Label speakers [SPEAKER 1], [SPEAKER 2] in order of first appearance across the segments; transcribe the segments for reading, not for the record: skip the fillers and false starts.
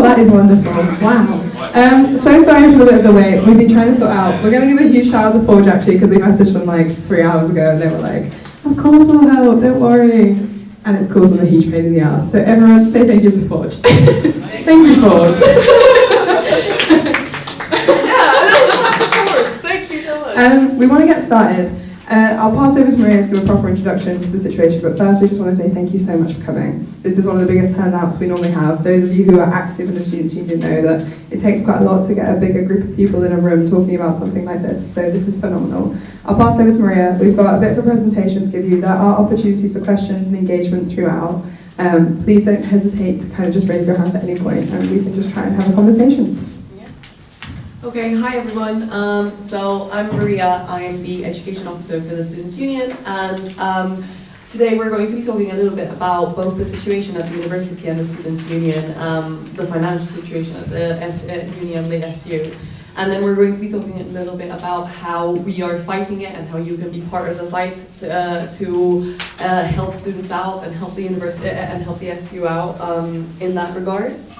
[SPEAKER 1] Oh, that is wonderful. Wow. So sorry for the bit of the wait. We've been trying to sort out. We're going to give a huge shout out to Forge actually, because we messaged them like 3 hours ago and they were like, of course we'll help, don't worry. And it's caused them a huge pain in the ass. So everyone say thank you to Forge. Thank you, Forge.
[SPEAKER 2] Thank you so much.
[SPEAKER 1] We want to get started. I'll pass over to Maria to give a proper introduction to the situation, but first we just want to say thank you so much for coming. This is one of the biggest turnouts we normally have. Those of you who are active in the Students' Union know that it takes quite a lot to get a bigger group of people in a room talking about something like this, so this is phenomenal. I'll pass over to Maria. We've got a bit of a presentation to give you. There are opportunities for questions and engagement throughout. Please don't hesitate to kind of just raise your hand at any point and we can just try and have a conversation.
[SPEAKER 2] Okay, hi everyone. So I'm Maria. I'm the Education Officer for the Students' Union, and today we're going to be talking a little bit about both the situation at the university and the Students' Union, the financial situation at the Union, the SU, and then we're going to be talking a little bit about how we are fighting it and how you can be part of the fight to help students out and help the university and help the SU out in that regards.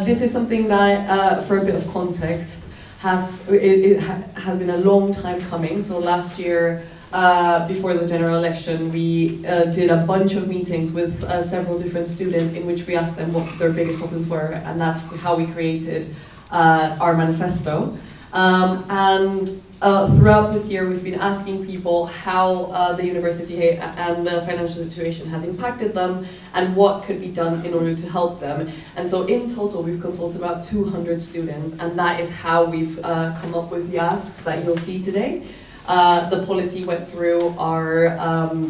[SPEAKER 2] This is something that, for a bit of context, has been a long time coming. So last year, before the general election, we did a bunch of meetings with several different students in which we asked them what their biggest problems were, and that's how we created our manifesto. Throughout this year, we've been asking people how the university and the financial situation has impacted them and what could be done in order to help them. And so in total, we've consulted about 200 students, and that is how we've come up with the asks that you'll see today. The policy went through our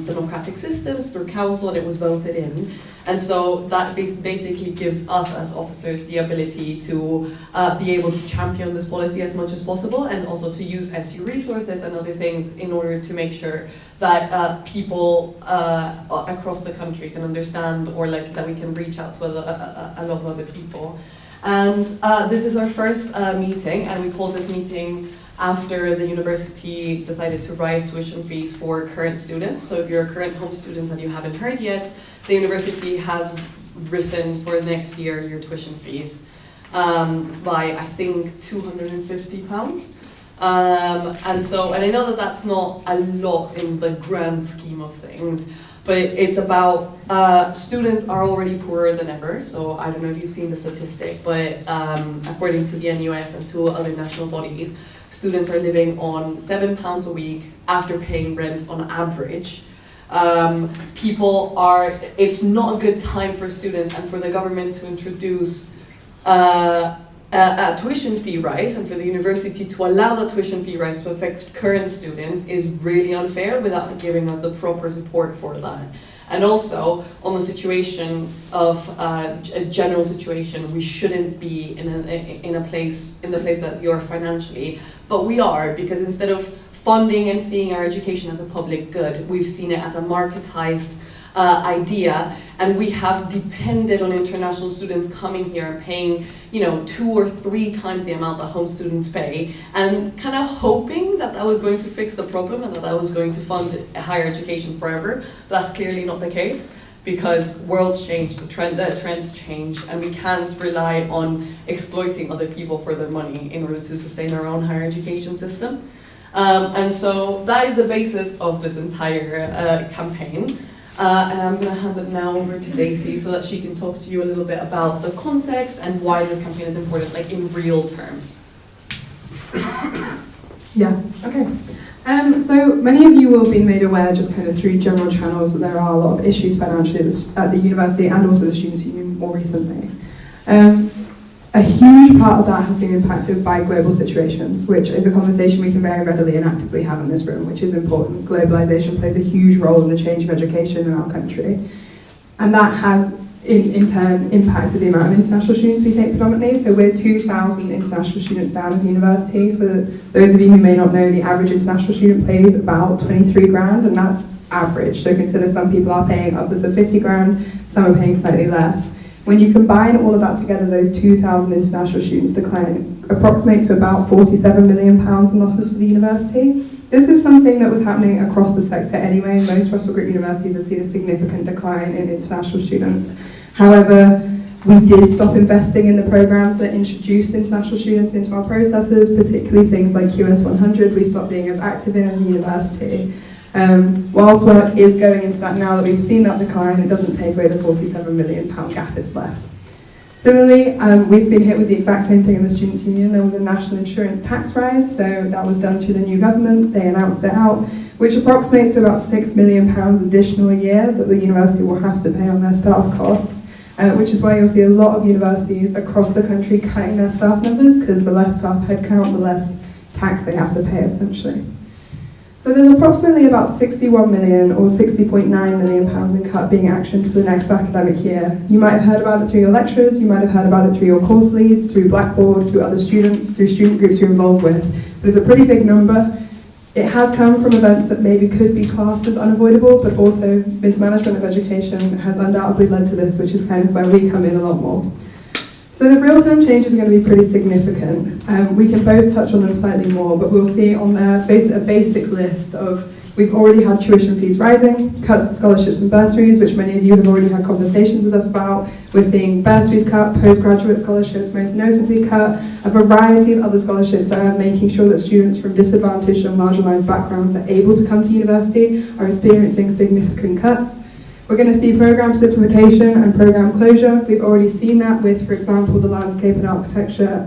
[SPEAKER 2] democratic systems, through council, and it was voted in. And so that basically gives us as officers the ability to be able to champion this policy as much as possible, and also to use SU resources and other things in order to make sure that people across the country can understand, or like that we can reach out to a lot of other people. And this is our first meeting, and we called this meeting after the university decided to raise tuition fees for current students. So if you're a current home student and you haven't heard yet, the university has risen for next year your tuition fees by, I think, £250. And I know that that's not a lot in the grand scheme of things, but it's about, students are already poorer than ever. So I don't know if you've seen the statistic, but according to the NUS and to other national bodies, students are living on £7 a week after paying rent on average. It's not a good time for students and for the government to introduce a tuition fee rise, and for the university to allow the tuition fee rise to affect current students is really unfair without giving us the proper support for that. And also, on the situation of a general situation, we shouldn't be in the place that we are financially, but we are, because instead of funding and seeing our education as a public good, we've seen it as a marketized idea, and we have depended on international students coming here and paying, 2 or 3 times the amount that home students pay, and kind of hoping that that was going to fix the problem and that that was going to fund higher education forever. But that's clearly not the case, because worlds change, the trends change, and we can't rely on exploiting other people for their money in order to sustain our own higher education system. And so that is the basis of this entire campaign. And I'm going to hand it now over to Daisy so that she can talk to you a little bit about the context and why this campaign is important, like in real terms.
[SPEAKER 1] Yeah, okay. So many of you will be made aware, just kind of through general channels, that there are a lot of issues financially at the university and also the Students' Union more recently. A huge part of that has been impacted by global situations, which is a conversation we can very readily and actively have in this room, which is important. Globalization plays a huge role in the change of education in our country. And that has, in turn, impacted the amount of international students we take predominantly. So we're 2,000 international students down as a university. For those of you who may not know, the average international student pays about 23 grand, and that's average. So consider some people are paying upwards of 50 grand, some are paying slightly less. When you combine all of that together, those 2,000 international students decline approximate to about £47 million in losses for the university. This is something that was happening across the sector anyway. Most Russell Group universities have seen a significant decline in international students. However, We did stop investing in the programs that introduced international students into our processes, particularly things like QS 100. We stopped being as active in as a university. Whilst work is going into that now that we've seen that decline, it doesn't take away the £47 million gap that's left. Similarly, we've been hit with the exact same thing in the Students' Union. There was a national insurance tax rise, so that was done through the new government. They announced it out, which approximates to about £6 million additional a year that the university will have to pay on their staff costs. Which is why you'll see a lot of universities across the country cutting their staff numbers, because the less staff headcount, the less tax they have to pay, essentially. So there's approximately about 61 million or £60.9 million in cut being actioned for the next academic year. You might have heard about it through your lecturers, you might have heard about it through your course leads, through Blackboard, through other students, through student groups you're involved with. But it's a pretty big number. It has come from events that maybe could be classed as unavoidable, but also mismanagement of education has undoubtedly led to this, which is kind of where we come in a lot more. So the real-time changes are going to be pretty significant. We can both touch on them slightly more, but we'll see on there a basic list of, we've already had tuition fees rising, cuts to scholarships and bursaries, which many of you have already had conversations with us about. We're seeing bursaries cut, postgraduate scholarships most notably cut, a variety of other scholarships that are making sure that students from disadvantaged and marginalised backgrounds are able to come to university are experiencing significant cuts. We're going to see programme simplification and programme closure. We've already seen that with, for example, the landscape and architecture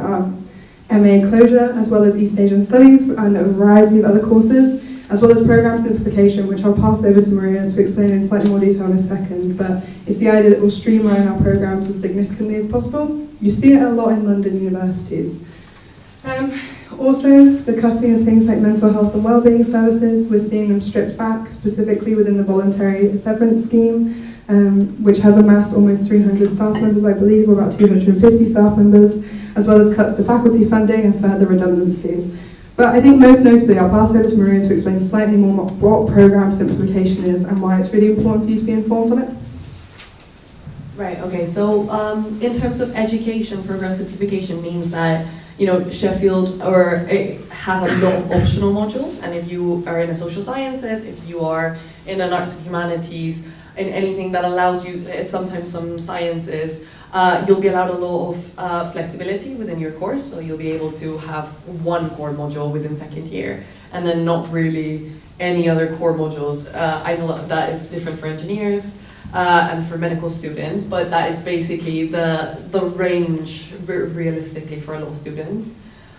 [SPEAKER 1] MA closure, as well as East Asian Studies and a variety of other courses, as well as programme simplification, which I'll pass over to Maria to explain in slightly more detail in a second, but it's the idea that we'll streamline our programmes as significantly as possible. You see it a lot in London universities. Also, the cutting of things like mental health and wellbeing services, we're seeing them stripped back, specifically within the voluntary severance scheme, which has amassed almost 300 staff members, I believe, or about 250 staff members, as well as cuts to faculty funding and further redundancies. But I think most notably, I'll pass over to Maria to explain slightly more what programme simplification is and why it's really important for you to be informed on it.
[SPEAKER 2] Right, okay, so in terms of education, programme simplification means that Sheffield it has a lot of optional modules, and if you are in a social sciences, if you are in an arts and humanities, in anything that allows you, sometimes some sciences, you'll be allowed a lot of flexibility within your course, so you'll be able to have one core module within second year, and then not really any other core modules. I know that is different for engineers, and for medical students, but that is basically the range realistically for a lot of students.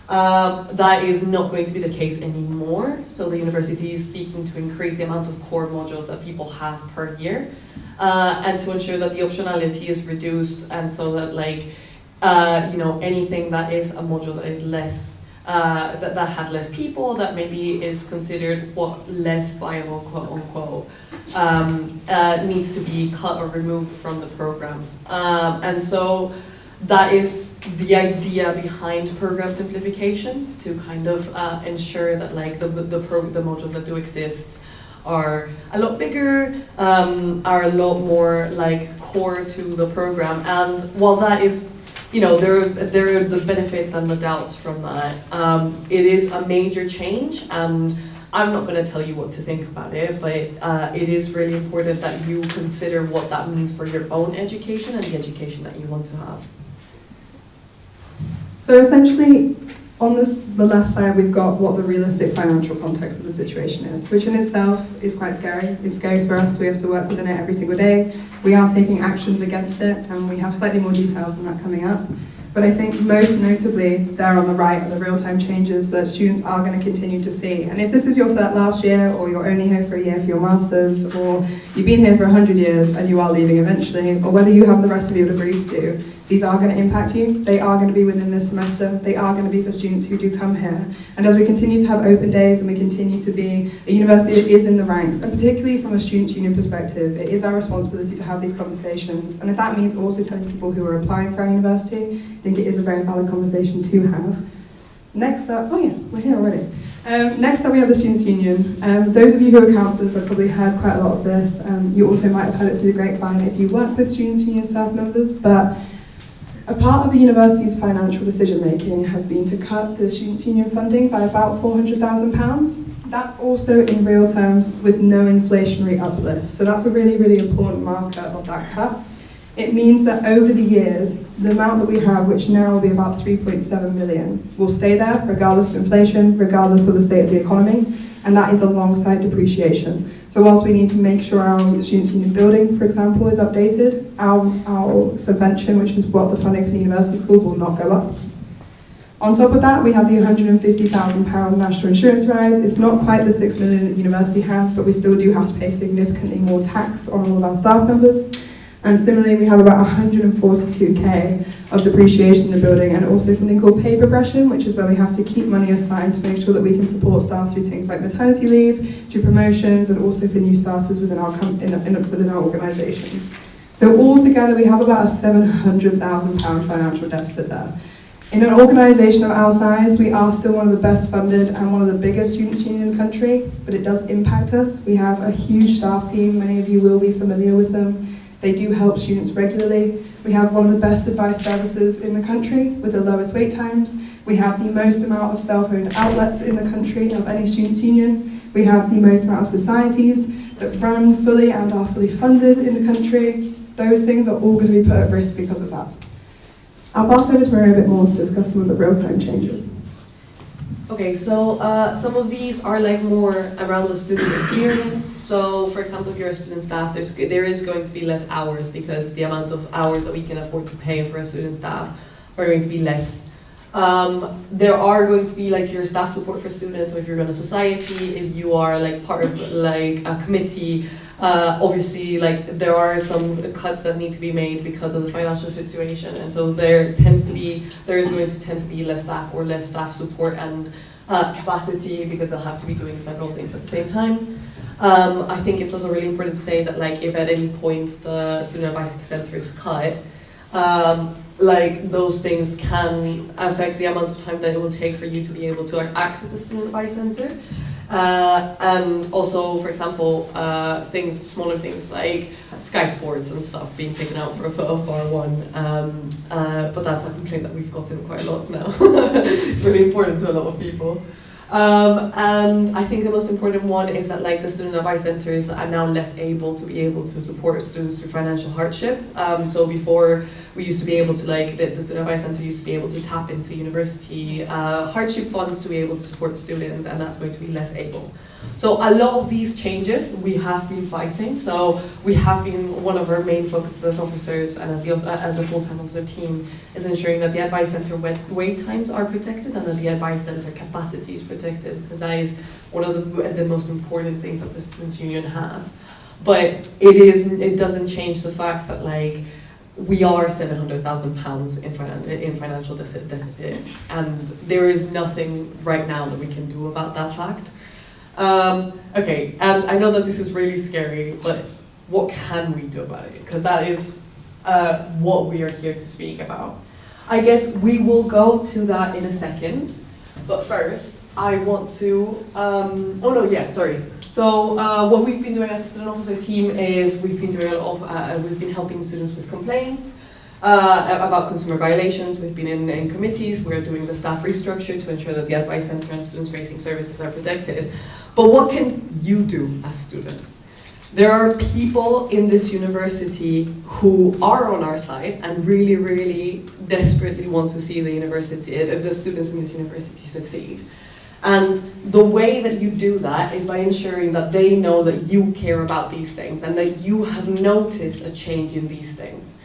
[SPEAKER 2] That is not going to be the case anymore, so the university is seeking to increase the amount of core modules that people have per year, and to ensure that the optionality is reduced, and so that anything that is a module that is less that has less people, that maybe is considered less viable, quote unquote, needs to be cut or removed from the program. And so that is the idea behind program simplification, to kind of ensure that the modules that do exist are a lot bigger, are a lot more core to the program. And while that is there are the benefits and the doubts from that. It is a major change, and I'm not going to tell you what to think about it, but it is really important that you consider what that means for your own education and the education that you want to have.
[SPEAKER 1] So essentially, on the left side, we've got what the realistic financial context of the situation is, which in itself is quite scary. It's scary for us. We have to work within it every single day. We are taking actions against it, and we have slightly more details on that coming up. But I think most notably, there on the right are the real-time changes that students are going to continue to see. And if this is your last year, or you're only here for a year for your master's, or you've been here for 100 years and you are leaving eventually, or whether you have the rest of your degree to do, these are going to impact you. They are going to be within this semester. They are going to be for students who do come here. And as we continue to have open days and we continue to be a university that is in the ranks, and particularly from a students' union perspective, it is our responsibility to have these conversations. And if that means also telling people who are applying for our university, I think it is a very valid conversation to have. Next up, oh yeah, we're here already. Next up we have the Students' Union. Those of you who are counsellors have probably heard quite a lot of this. You also might have heard it through the grapevine if you work with Students' Union staff members, but a part of the university's financial decision-making has been to cut the Students' Union funding by about £400,000. That's also in real terms with no inflationary uplift. So that's a really, really important marker of that cut. It means that over the years, the amount that we have, which now will be about 3.7 million, will stay there regardless of inflation, regardless of the state of the economy, and that is alongside depreciation. So whilst we need to make sure our Students' Union building, for example, is updated, our subvention, which is what the funding for the university school, will not go up. On top of that, we have the £150,000 national insurance rise. It's not quite the 6 million that university has, but we still do have to pay significantly more tax on all of our staff members. And similarly, we have about 142k of depreciation in the building, and also something called pay progression, which is where we have to keep money aside to make sure that we can support staff through things like maternity leave, through promotions, and also for new starters within our within our organisation. So altogether, we have about a £700,000 financial deficit there. In an organisation of our size, we are still one of the best funded and one of the biggest students' union in the country, but it does impact us. We have a huge staff team. Many of you will be familiar with them. They do help students regularly. We have one of the best advice services in the country with the lowest wait times. We have the most amount of self-owned outlets in the country of any students' union. We have the most amount of societies that run fully and are fully funded in the country. Those things are all going to be put at risk because of that. I'll pass over to Maria a bit more to discuss some of the real-time changes.
[SPEAKER 2] Okay, so some of these are like more around the student experience. So, for example, if you're a student staff, there is going to be less hours because the amount of hours that we can afford to pay for a student staff are going to be less. There are going to be like your staff support for students, so if you're in a society, if you are like part of like a committee, obviously like there are some cuts that need to be made because of the financial situation, and so there is going to tend to be less staff or less staff support and capacity because they'll have to be doing several things at the same time. I think it's also really important to say that like if at any point the student advice center is cut, like those things can affect the amount of time that it will take for you to be able to access the student advice center. And also, for example, smaller things like Sky Sports and stuff being taken out of Bar 1. But that's a complaint that we've gotten quite a lot now. It's really important to a lot of people. And I think the most important one is that like the student advice centers are now less able to support students through financial hardship. So before we used to be able to the student advice center used to be able to tap into university hardship funds to be able to support students, and that's going to be less able. So a lot of these changes we have been fighting. So we have been, one of our main focuses as officers and as the full-time officer team is ensuring that the advice center wait times are protected and that the advice center capacity is protected, because that is one of the most important things that the Students' Union has. But it doesn't change the fact that like we are £700,000 in financial deficit, and there is nothing right now that we can do about that fact. Okay, and I know that this is really scary, but what can we do about it? Because that is what we are here to speak about. I guess we will go to that in a second, but first I want to, So what we've been doing as a student officer team is we've been doing a lot of, we've been helping students with complaints about consumer violations. We've been in committees. We're doing the staff restructure to ensure that the advice center and students facing services are protected. But what can you do as students? There are people in this university who are on our side and really, really desperately want to see the students in this university succeed. And the way that you do that is by ensuring that they know that you care about these things and that you have noticed a change in these things.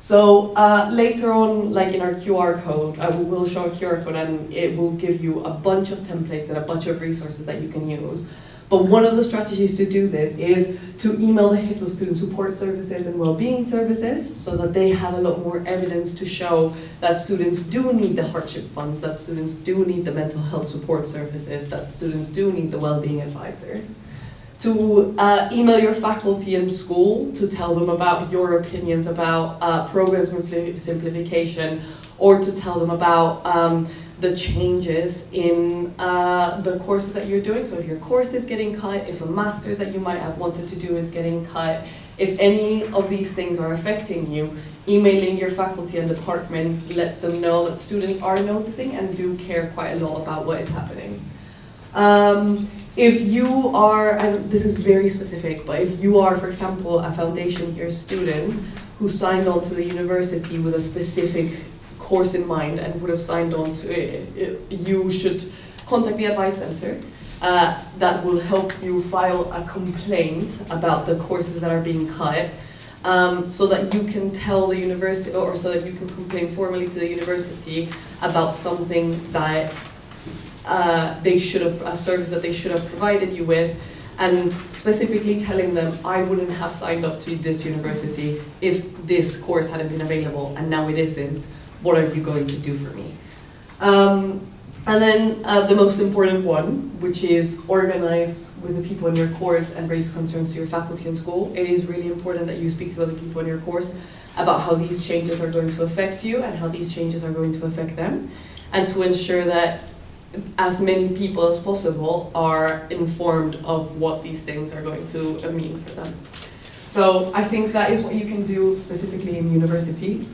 [SPEAKER 2] So later on, like in our QR code, we will show a QR code and it will give you a bunch of templates and a bunch of resources that you can use. But one of the strategies to do this is to email the heads of student support services and well-being services so that they have a lot more evidence to show that students do need the hardship funds, that students do need the mental health support services, that students do need the well-being advisors. To email your faculty in school to tell them about your opinions about program simplification, or to tell them about the changes in the courses that you're doing. So if your course is getting cut, if a master's that you might have wanted to do is getting cut, if any of these things are affecting you, emailing your faculty and departments lets them know that students are noticing and do care quite a lot about what is happening. If you are, and this is very specific, but if you are, for example, a foundation year student who signed on to the university with a specific course in mind and would have signed on to it, you should contact the advice center. That will help you file a complaint about the courses that are being cut, so that you can tell the university, or so that you can complain formally to the university about something that they should have, a service that they should have provided you with, and specifically telling them, I wouldn't have signed up to this university if this course hadn't been available, and now it isn't. What are you going to do for me? And then the most important one, which is organize with the people in your course and raise concerns to your faculty and school. It is really important that you speak to other people in your course about how these changes are going to affect you and how these changes are going to affect them, and to ensure that as many people as possible are informed of what these things are going to mean for them. So I think that is what you can do specifically in university.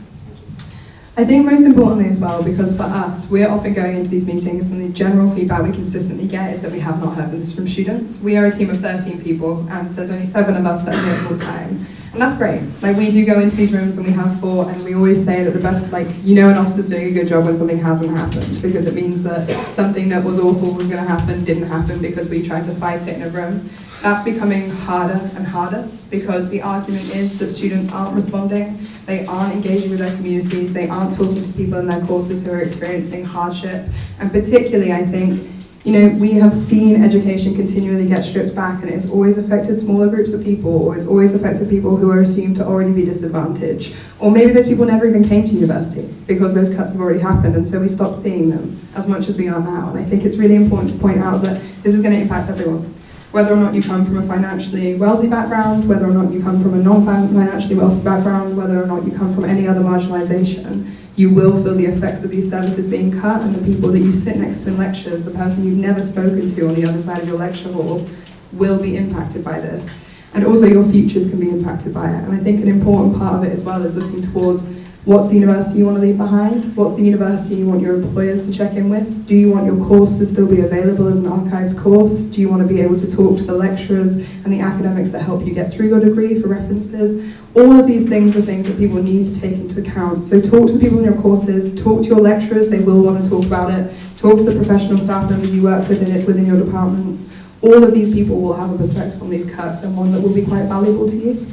[SPEAKER 1] I think most importantly as well, because for us, we're often going into these meetings and the general feedback we consistently get is that we have not heard this from students. We are a team of 13 people and there's only 7 of us that are here full time. And that's great. Like, we do go into these rooms and we have 4, and we always say that the best, like, you know, an officer's doing a good job when something hasn't happened, because it means that something that was awful was going to happen didn't happen because we tried to fight it in a room. That's becoming harder and harder, because the argument is that students aren't responding, they aren't engaging with their communities, they aren't talking to people in their courses who are experiencing hardship. And particularly, I think, you know, we have seen education continually get stripped back, and it's always affected smaller groups of people, or it's always affected people who are assumed to already be disadvantaged. Or maybe those people never even came to university because those cuts have already happened, and so we stopped seeing them as much as we are now. And I think it's really important to point out that this is going to impact everyone. Whether or not you come from a financially wealthy background, whether or not you come from a non-financially wealthy background, whether or not you come from any other marginalisation, you will feel the effects of these services being cut, and the people that you sit next to in lectures, the person you've never spoken to on the other side of your lecture hall, will be impacted by this. And also your futures can be impacted by it. And I think an important part of it as well is looking towards what's the university you want to leave behind? What's the university you want your employers to check in with? Do you want your course to still be available as an archived course? Do you want to be able to talk to the lecturers and the academics that help you get through your degree for references? All of these things are things that people need to take into account. So talk to the people in your courses, talk to your lecturers, they will want to talk about it. Talk to the professional staff members you work with within your departments. All of these people will have a perspective on these cuts, and one that will be quite valuable to you.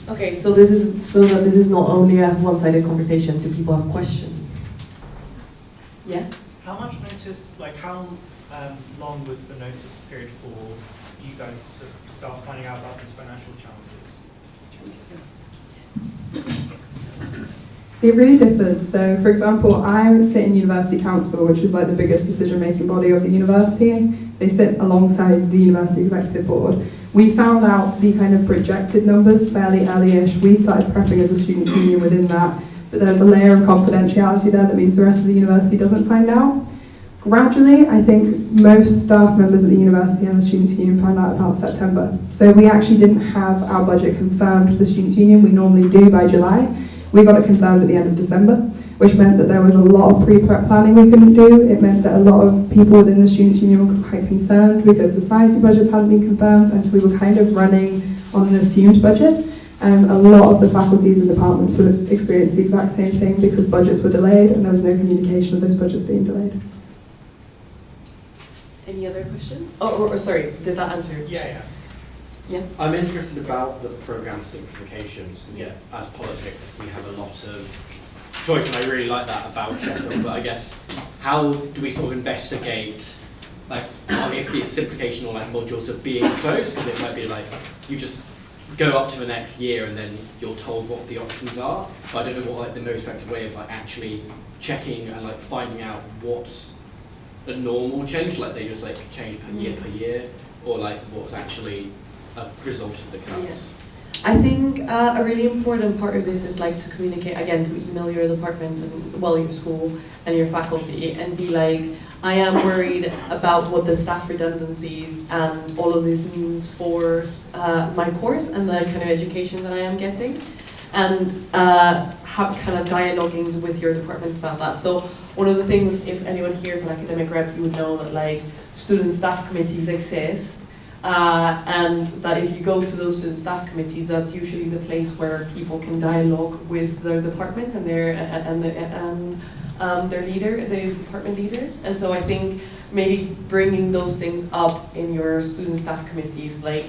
[SPEAKER 2] Okay, so this is not only a one-sided conversation. Do people have questions? Yeah?
[SPEAKER 3] How much notice, like how long was the notice period for you guys to start finding out about these financial challenges?
[SPEAKER 1] It really differed. So, for example, I sit in University Council, which is like the biggest decision-making body of the university. They sit alongside the University Executive Board. We found out the kind of projected numbers fairly early-ish. We started prepping as a students' union within that, but there's a layer of confidentiality there that means the rest of the university doesn't find out. Gradually, I think most staff members at the university and the students' union found out about September. So we actually didn't have our budget confirmed for the students' union. We normally do by July. We got it confirmed at the end of December, which meant that there was a lot of pre-prep planning we couldn't do. It meant that a lot of people within the students' union were quite concerned because the science budgets hadn't been confirmed, and so we were kind of running on an assumed budget. And a lot of the faculties and departments would have experienced the exact same thing because budgets were delayed and there was no communication of those budgets being delayed.
[SPEAKER 2] Any other questions? Oh, sorry, did that answer your question?
[SPEAKER 3] Yeah.
[SPEAKER 2] Yeah.
[SPEAKER 4] I'm interested about the programme simplifications, because as politics we have a lot of choice, and I really like that about Sheffield, but I guess how do we sort of investigate like if these simplification or like modules are being closed, because it might be like you just go up to the next year and then you're told what the options are, but I don't know what like the most effective way of like actually checking and like finding out what's a normal change, like they just like change per year, or like what's actually a result of the cuts.
[SPEAKER 2] Yeah. I think a really important part of this is like to communicate, again, to email your department and your school and your faculty and be like, I am worried about what the staff redundancies and all of this means for my course and the kind of education that I am getting, and have kind of dialoguing with your department about that. So one of the things, if anyone here is an academic rep, you would know that like student staff committees exist. and that if you go to those student staff committees, that's usually the place where people can dialogue with their department and their department leaders. And so I think maybe bringing those things up in your student staff committees, like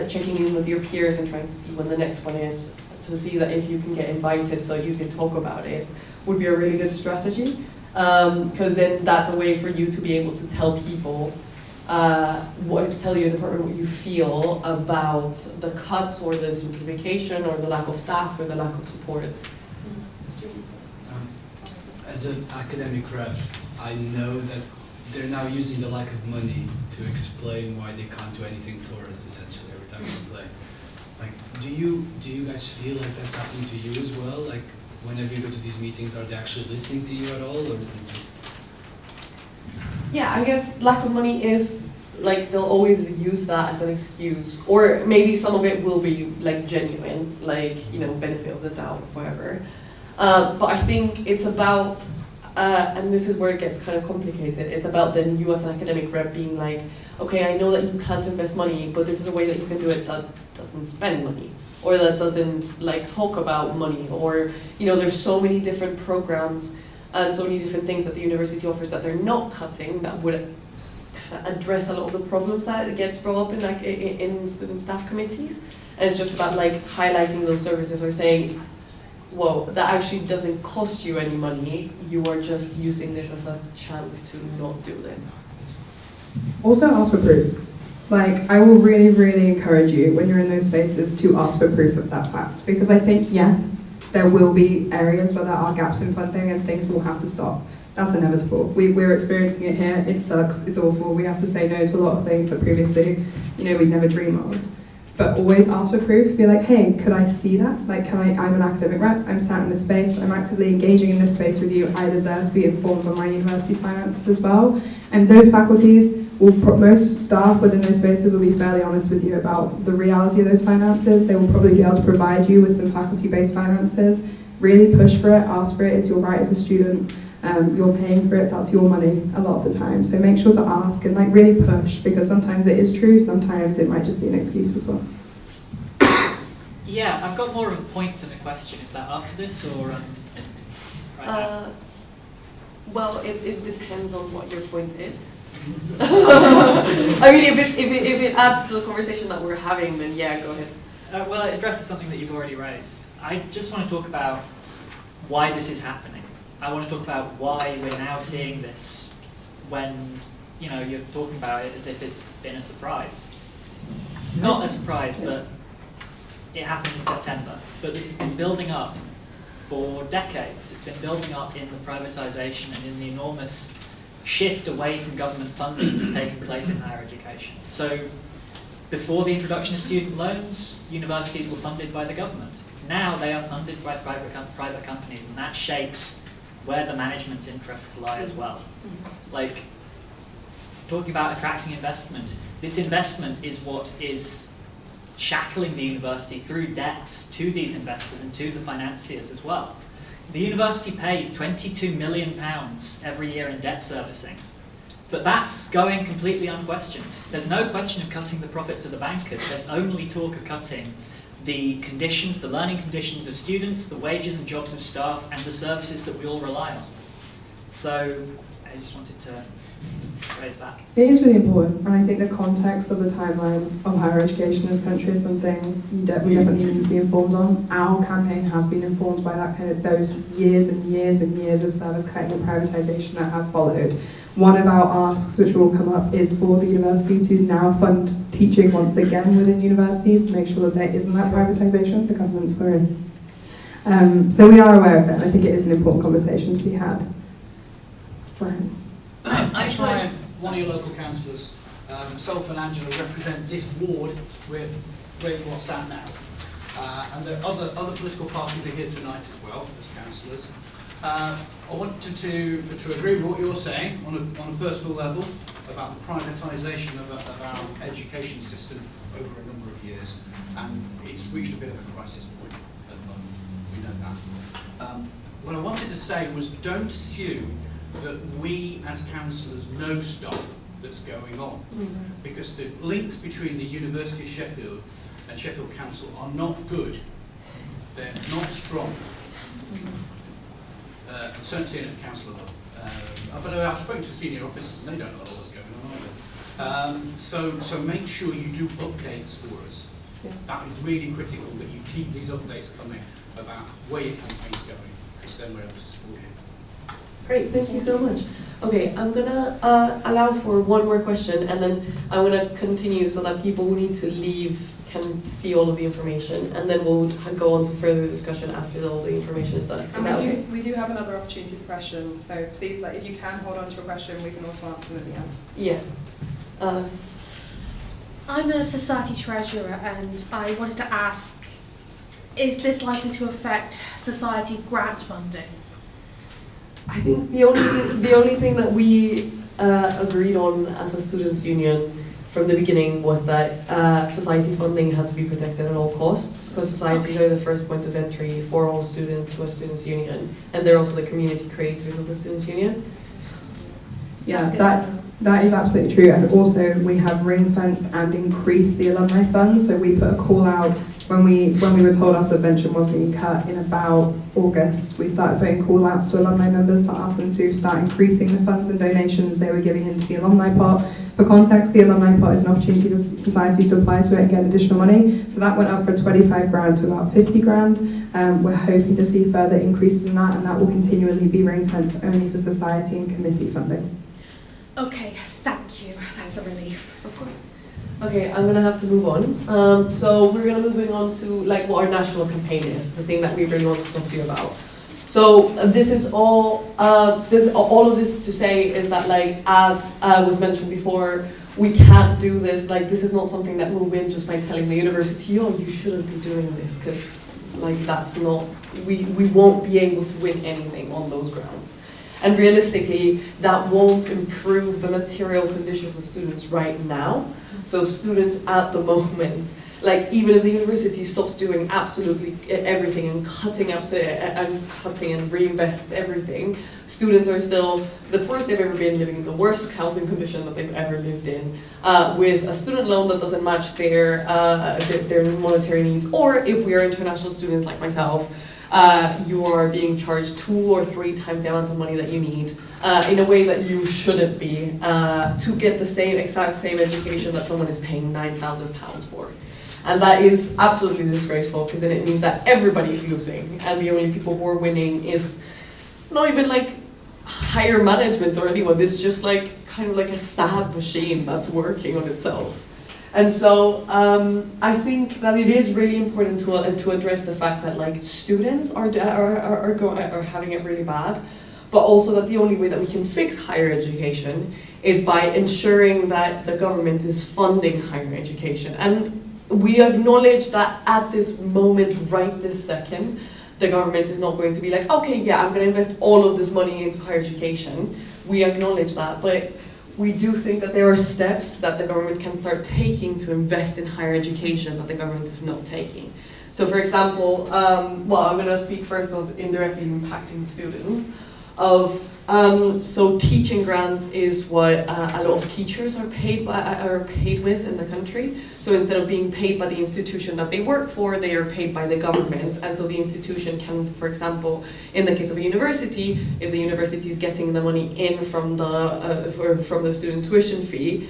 [SPEAKER 2] checking in with your peers and trying to see when the next one is, to see that if you can get invited so you can talk about it, would be a really good strategy. Because then that's a way for you to be able to tell people, tell your department what you feel about the cuts or the simplification or the lack of staff or the lack of support.
[SPEAKER 5] As an academic rep, I know that they're now using the lack of money to explain why they can't do anything for us, essentially, every time we play. Like, do you guys feel like that's happening to you as well? Like, whenever you go to these meetings, are they actually listening to you at all, or just?
[SPEAKER 2] Yeah, I guess lack of money is, like, they'll always use that as an excuse, or maybe some of it will be like genuine, like, you know, benefit of the doubt, whatever. But I think it's about, and this is where it gets kind of complicated, it's about then you as an academic rep being like, okay, I know that you can't invest money, but this is a way that you can do it that doesn't spend money, or that doesn't like talk about money, or, you know, there's so many different programs and so many different things that the university offers that they're not cutting that would address a lot of the problems that gets brought up in like in student staff committees. And it's just about like highlighting those services or saying, whoa, that actually doesn't cost you any money, you are just using this as a chance to not do this.
[SPEAKER 1] Also ask for proof. Like, I will really, really encourage you when you're in those spaces to ask for proof of that fact. Because I think, yes, there will be areas where there are gaps in funding and things will have to stop. That's inevitable. We're experiencing it here. It sucks. It's awful. We have to say no to a lot of things that previously, you know, we'd never dream of. But always ask for proof. Be like, hey, could I see that? Like, I'm an academic rep. I'm sat in this space. I'm actively engaging in this space with you. I deserve to be informed on my university's finances as well. And those faculties, most staff within those spaces will be fairly honest with you about the reality of those finances. They will probably be able to provide you with some faculty-based finances. Really push for it, ask for it. It's your right as a student. You're paying for it, that's your money a lot of the time. So make sure to ask and like really push, because sometimes it is true, sometimes it might just be an excuse as well.
[SPEAKER 6] Yeah, I've got more of a point than a question. Is that after this or right now?
[SPEAKER 2] Well, it depends on what your point is. I mean, if it adds to the conversation that we're having, then yeah, go ahead.
[SPEAKER 6] Well, it addresses something that you've already raised. I just want to talk about why this is happening. I want to talk about why we're now seeing this when, you know, you're talking about it as if it's been a surprise. It's not a surprise, but it happened in September. But this has been building up for decades. It's been building up in the privatization and in the enormous shift away from government funding that's taken place in higher education. So before the introduction of student loans, universities were funded by the government. Now they are funded by private companies, and that shapes where the management's interests lie as well. Like, talking about attracting investment, this investment is what is shackling the university through debts to these investors and to the financiers as well. The university pays £22 million every year in debt servicing, but that's going completely unquestioned. There's no question of cutting the profits of the bankers. There's only talk of cutting the conditions, the learning conditions of students, the wages and jobs of staff, and the services that we all rely on. So I just wanted to raise that.
[SPEAKER 1] It is really important, and I think the context of the timeline of higher education in this country is something we definitely need to be informed on. Our campaign has been informed by that kind of those years and years and years of service cutting and privatisation that have followed. One of our asks, which will come up, is for the university to now fund teaching once again within universities to make sure that there isn't that privatisation. The government, sorry. So we are aware of that, and I think it is an important conversation to be had. Brian.
[SPEAKER 7] I as one of your local councillors, Salford and Angela represent this ward where you are sat now. And there are other political parties are here tonight as well as councillors. I wanted to agree with what you're saying on a personal level about the privatisation of our education system over a number of years, and it's reached a bit of a crisis point at the moment. We know that. What I wanted to say was, don't assume that we as councillors know stuff that's going on. Because the links between the University of Sheffield and Sheffield Council are not good. They're not strong. Certainly at council level. But I've spoken to senior officers and they don't know what's going on either. So make sure you do updates for us.
[SPEAKER 1] Yeah.
[SPEAKER 7] That is really critical that you keep these updates coming about where your campaign's going, because then we're able to support you.
[SPEAKER 2] Great, thank you so much. Okay, I'm gonna allow for one more question, and then I'm gonna continue so that people who need to leave can see all of the information, and then we'll go on to further discussion after all the information is done. Is that okay?
[SPEAKER 1] We do have another opportunity for questions, so please, like, if you can hold on to a question, we can also answer them at the end.
[SPEAKER 2] Yeah.
[SPEAKER 8] I'm a society treasurer and I wanted to ask, is this likely to affect society grant funding?
[SPEAKER 2] I think the only thing that we agreed on as a students' union from the beginning was that society funding had to be protected at all costs, because societies are the first point of entry for all students to a students' union, and they're also the community creators of the students' union.
[SPEAKER 1] Yeah, that is absolutely true, and also we have ring-fenced and increased the alumni fund, so we put a call out when we were told our subvention was being cut in about August. We started putting call outs to alumni members to ask them to start increasing the funds and donations they were giving into the alumni pot. For context, the alumni pot is an opportunity for societies to apply to it and get additional money, so that went up from 25 grand to about 50 grand. We're hoping to see further increases in that, and that will continually be ring-fenced only for society and committee funding.
[SPEAKER 8] Okay, thank you. That's a relief.
[SPEAKER 2] Of course. Okay, I'm gonna have to move on. So we're gonna moving on to like what our national campaign is, the thing that we really want to talk to you about. So this is all. All of this to say is that, like, as was mentioned before, we can't do this. Like, this is not something that we'll win just by telling the university, "Oh, you shouldn't be doing this," because, like, that's not. We won't be able to win anything on those grounds. And realistically, that won't improve the material conditions of students right now. So students at the moment, like, even if the university stops doing absolutely everything and cutting and reinvests everything, students are still the poorest they've ever been, living in the worst housing condition that they've ever lived in, with a student loan that doesn't match their monetary needs. Or if we are international students like myself, you are being charged 2 or 3 times the amount of money that you need in a way that you shouldn't be to get the exact same education that someone is paying £9,000 for. And that is absolutely disgraceful, because then it means that everybody's losing, and the only people who are winning is not even like higher management or anyone. It's just like kind of like a sad machine that's working on itself. And so I think that it is really important to address the fact that, like, students are having it really bad, but also that the only way that we can fix higher education is by ensuring that the government is funding higher education. And we acknowledge that at this moment, right this second, the government is not going to be like, okay, yeah, I'm going to invest all of this money into higher education. We acknowledge that, but we do think that there are steps that the government can start taking to invest in higher education that the government is not taking. So, for example, well, I'm going to speak first of indirectly impacting students. So teaching grants is what a lot of teachers are paid with in the country. So instead of being paid by the institution that they work for, they are paid by the government. And so the institution can, for example, in the case of a university, if the university is getting the money in from the student tuition fee,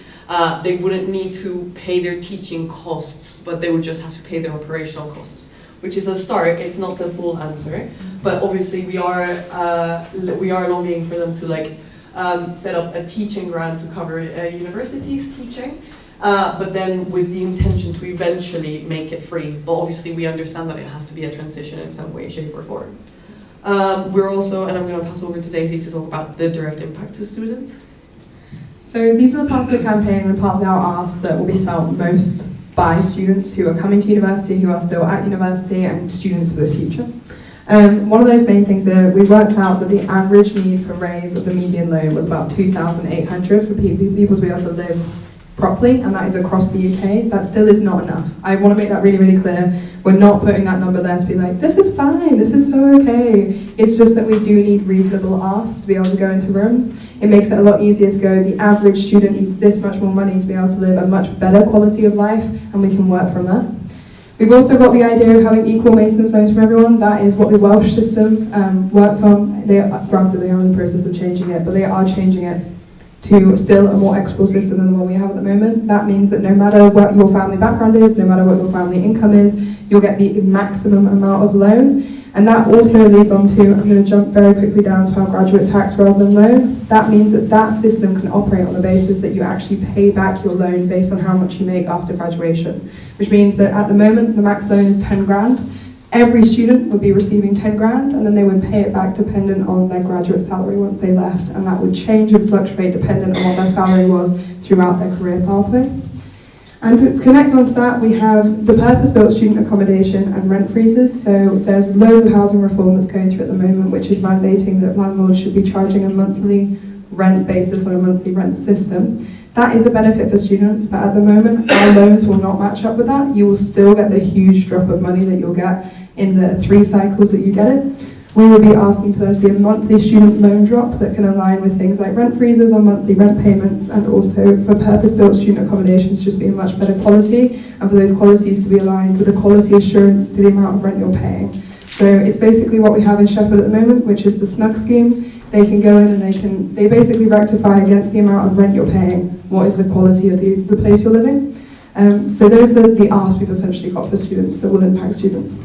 [SPEAKER 2] they wouldn't need to pay their teaching costs, but they would just have to pay their operational costs, which is a start. It's not the full answer, but obviously we are lobbying for them to, like, set up a teaching grant to cover a university's teaching, but then with the intention to eventually make it free. But obviously we understand that it has to be a transition in some way, shape, or form. We're also, and I'm going to pass over to Daisy to talk about the direct impact to students.
[SPEAKER 1] So these are the parts of the campaign and part of our ask that will be felt most by students who are coming to university, who are still at university, and students for the future. One of those main things is we worked out that the average need for raise of the median loan was about $2,800 for people to be able to live properly, and that is across the UK. That still is not enough. I want to make that really, really clear. We're not putting that number there to be like, this is fine, this is so okay. It's just that we do need reasonable asks to be able to go into rooms. It makes it a lot easier to go, the average student needs this much more money to be able to live a much better quality of life, and we can work from that. We've also got the idea of having equal maintenance zones for everyone. That is what the Welsh system worked on. Granted, they are in the process of changing it, but they are changing it to still a more equitable system than the one we have at the moment. That means that no matter what your family background is, no matter what your family income is, you'll get the maximum amount of loan. And that also leads on to, I'm going to jump very quickly down to our graduate tax rather than loan. That means that that system can operate on the basis that you actually pay back your loan based on how much you make after graduation. Which means that at the moment, the max loan is 10 grand. Every student would be receiving 10 grand, and then they would pay it back dependent on their graduate salary once they left, and that would change and fluctuate dependent on what their salary was throughout their career pathway. And to connect onto that, we have the purpose-built student accommodation and rent freezes. So there's loads of housing reform that's going through at the moment, which is mandating that landlords should be charging a monthly rent basis on a monthly rent system. That is a benefit for students, but at the moment, our loans will not match up with that. You will still get the huge drop of money that you'll get in the 3 cycles that you get it. We will be asking for there to be a monthly student loan drop that can align with things like rent freezes on monthly rent payments, and also for purpose-built student accommodations just be a much better quality, and for those qualities to be aligned with the quality assurance to the amount of rent you're paying. So it's basically what we have in Sheffield at the moment, which is the SNUG scheme. They can go in and they basically rectify against the amount of rent you're paying, what is the quality of the place you're living. So those are the asks we've essentially got for students that will impact students.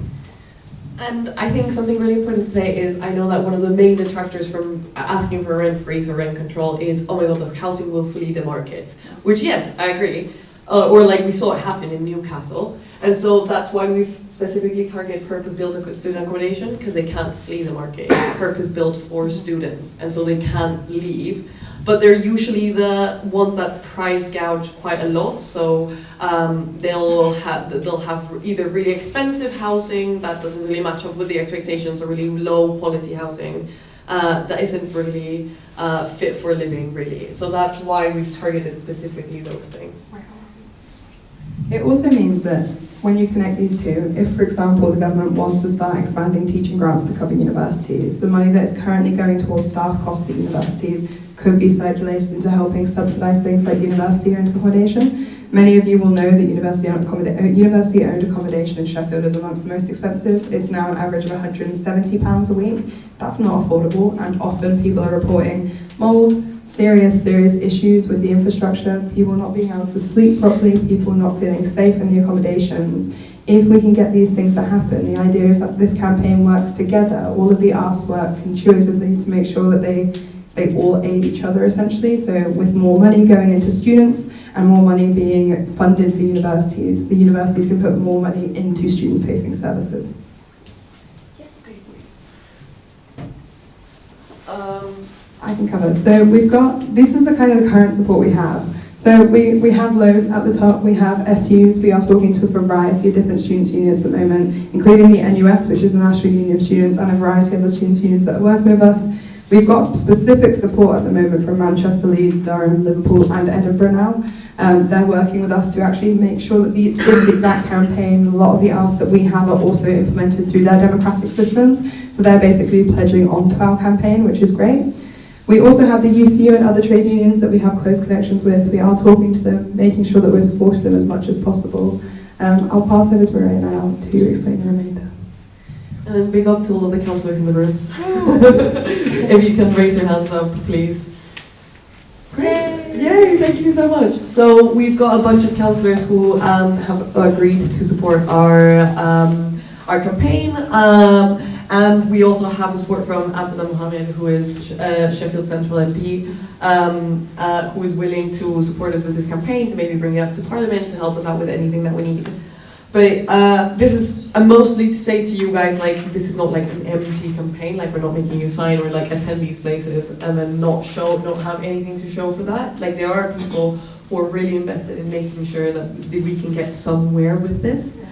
[SPEAKER 2] And I think something really important to say is, I know that one of the main detractors from asking for a rent freeze or rent control is, oh my god, the housing will flee the market. Which, yes, I agree. Or like we saw it happen in Newcastle. And so that's why we've specifically targeted purpose-built student accommodation, because they can't flee the market. It's purpose-built for students, and so they can't leave. But they're usually the ones that price gouge quite a lot, so they'll have either really expensive housing that doesn't really match up with the expectations, or really low quality housing that isn't really fit for living, really. So that's why we've targeted specifically those things.
[SPEAKER 1] It also means that when you connect these two, if, for example, the government wants to start expanding teaching grants to cover universities, the money that is currently going towards staff costs at universities could be circulated into helping subsidise things like university-owned accommodation. Many of you will know that university-owned accommodation in Sheffield is amongst the most expensive. It's now an average of £170 a week. That's not affordable, and often people are reporting mould, serious issues with the infrastructure, people not being able to sleep properly, people not feeling safe in the accommodations. If we can get these things to happen, the idea is that this campaign works together. All of the asks work intuitively to make sure that they all aid each other, essentially. So with more money going into students and more money being funded for universities, the universities can put more money into student-facing services. I can cover. So this is the kind of the current support we have. So we have loads at the top, we have SUs, we are talking to a variety of different students' unions at the moment, including the NUS, which is the National Union of Students, and a variety of other students' unions that are working with us. We've got specific support at the moment from Manchester, Leeds, Durham, Liverpool and Edinburgh now. They're working with us to actually make sure that this exact campaign, a lot of the asks that we have are also implemented through their democratic systems. So they're basically pledging onto our campaign, which is great. We also have the UCU and other trade unions that we have close connections with. We are talking to them, making sure that we're supporting them as much as possible. I'll pass over to Maria now to explain the remainder.
[SPEAKER 2] And then big up to all of the councillors in the room. If you can raise your hands up, please. Great! Yay, thank you so much. So we've got a bunch of councillors who have agreed to support our campaign. And we also have the support from Abdazan Mohammed, who is Sheffield Central MP, who is willing to support us with this campaign, to maybe bring it up to Parliament, to help us out with anything that we need. But this is mostly to say to you guys, like, this is not like an empty campaign, like we're not making you sign or like attend these places and then not have anything to show for that. Like, there are people who are really invested in making sure that we can get somewhere with this.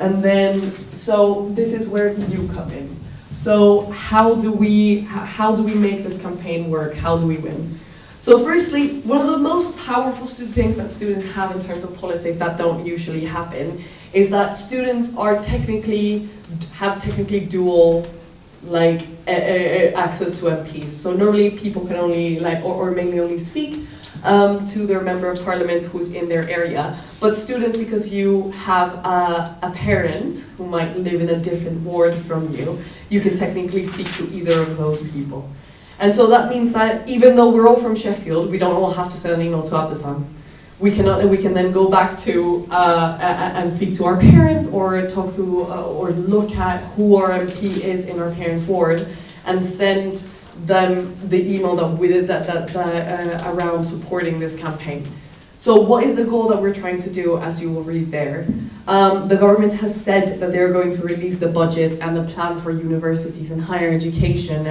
[SPEAKER 2] And then, so this is where you come in. So how do we make this campaign work? How do we win? So firstly, one of the most powerful things that students have in terms of politics that don't usually happen is that students are have technically dual like access to MPs. So normally people can only or mainly only speak to their member of parliament who's in their area. But students, because you have a parent who might live in a different ward from you, you can technically speak to either of those people. And so that means that even though we're all from Sheffield, we don't all have to send an email to Abdeslam. We can then go back to and speak to our parents, or talk to or look at who our MP is in our parents' ward, and send them the email that around supporting this campaign. So what is the goal that we're trying to do, as you will read there? The government has said that they're going to release the budget and the plan for universities and higher education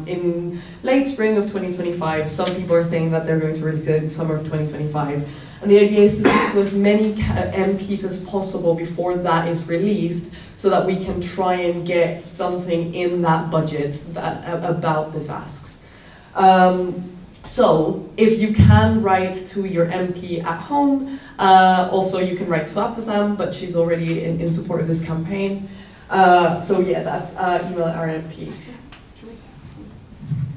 [SPEAKER 2] in late spring of 2025. Some people are saying that they're going to release it in summer of 2025. And the idea is to speak to as many MPs as possible before that is released, so that we can try and get something in that budget about these asks. So if you can write to your MP at home, also you can write to Abdeslam, but she's already in support of this campaign. So yeah, that's email our MP.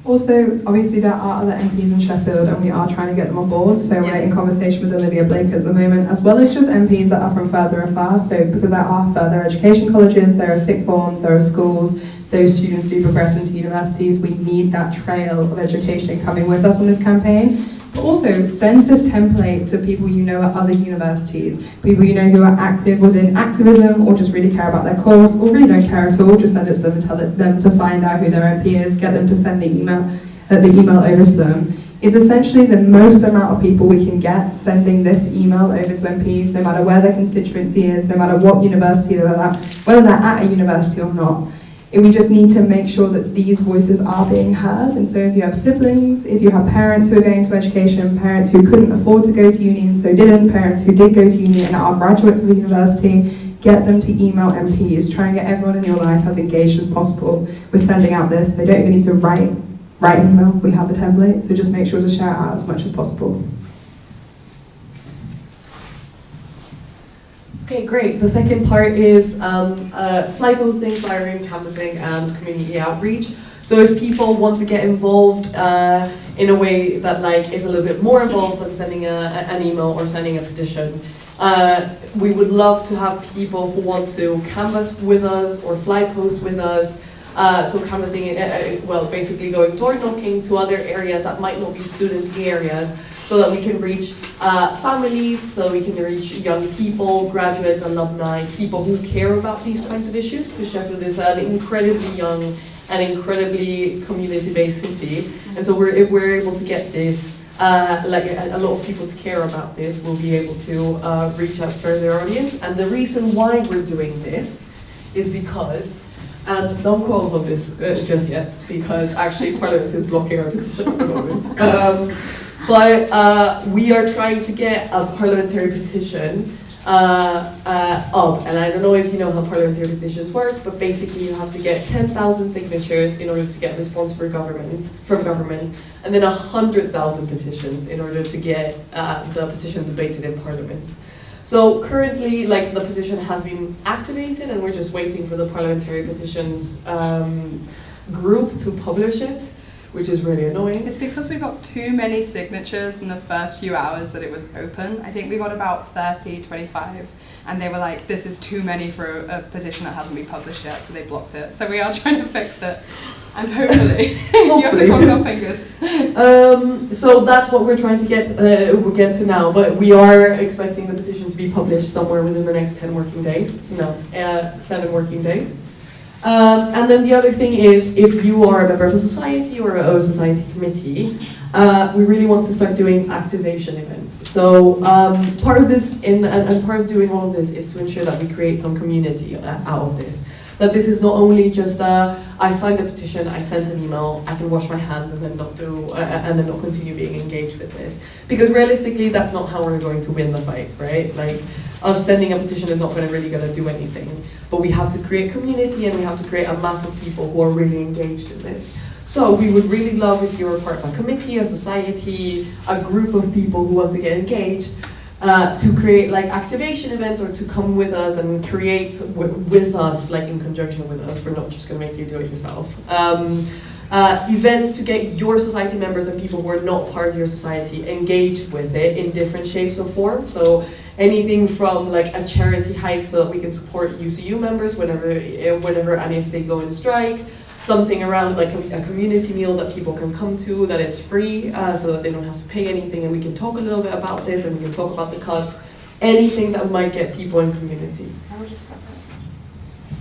[SPEAKER 1] Also, obviously there are other MPs in Sheffield and we are trying to get them on board, so we're in conversation with Olivia Blake at the moment, as well as just MPs that are from further afar. So because there are further education colleges, there are sixth forms, there are schools, those students do progress into universities, we need that trail of education coming with us on this campaign. But also send this template to people you know at other universities, people you know who are active within activism or just really care about their cause, or really don't care at all. Just send it to them and tell them to find out who their MP is, get them to send the email over to them. It's essentially the most amount of people we can get sending this email over to MPs, no matter where their constituency is, no matter what university they're at, whether they're at a university or not. We just need to make sure that these voices are being heard. And so if you have siblings, if you have parents who are going into education, parents who couldn't afford to go to uni and so didn't, parents who did go to uni and are graduates of the university, get them to email MPs. Try and get everyone in your life as engaged as possible with sending out this. They don't even need to write an email. We have a template, so just make sure to share it out as much as possible.
[SPEAKER 2] Okay, great. The second part is fly posting, flyering, canvassing, and community outreach. So if people want to get involved in a way that is a little bit more involved than sending an email or sending a petition, we would love to have people who want to canvass with us or fly post with us. So canvassing, basically going door knocking to other areas that might not be student areas, so that we can reach families, so we can reach young people, graduates, alumni, people who care about these kinds of issues, because Sheffield is an incredibly young and incredibly community-based city. And so if we're able to get this, a lot of people to care about this, we'll be able to reach out further audience. And the reason why we're doing this is because, and don't quote us on this just yet, because actually Parliament is blocking our petition at the moment. But we are trying to get a parliamentary petition up, and I don't know if you know how parliamentary petitions work, but basically you have to get 10,000 signatures in order to get a response from government, and then 100,000 petitions in order to get the petition debated in Parliament. So currently, the petition has been activated, and we're just waiting for the parliamentary petitions group to publish it, which is really annoying.
[SPEAKER 9] It's because we got too many signatures in the first few hours that it was open. I think we got about 30, 25, and they were like, this is too many for a petition that hasn't been published yet, so they blocked it. So we are trying to fix it, and hopefully, you have to cross our fingers.
[SPEAKER 2] So that's what we're trying to get to now, but we are expecting the petition to be published somewhere within the next 10 working days. No, 7 working days. And then the other thing is, if you are a member of a society or a society committee, we really want to start doing activation events. So part of this, and part of doing all of this, is to ensure that we create some community out of this. That this is not only just I signed a petition, I sent an email, I can wash my hands and then not continue being engaged with this. Because realistically, that's not how we're going to win the fight, right? Like, us sending a petition is not really going to do anything. But we have to create community, and we have to create a mass of people who are really engaged in this. So we would really love if you were part of a committee, a society, a group of people who wants to get engaged, to create like activation events, or to come with us and create with us, like in conjunction with us. We're not just going to make you do it yourself. Events to get your society members and people who are not part of your society engaged with it in different shapes or forms. So anything from like a charity hike so that we can support UCU members whenever and if they go on strike. Something around like a community meal that people can come to that is free, so that they don't have to pay anything, and we can talk a little bit about this, and we can talk about the cuts. Anything that might get people in community.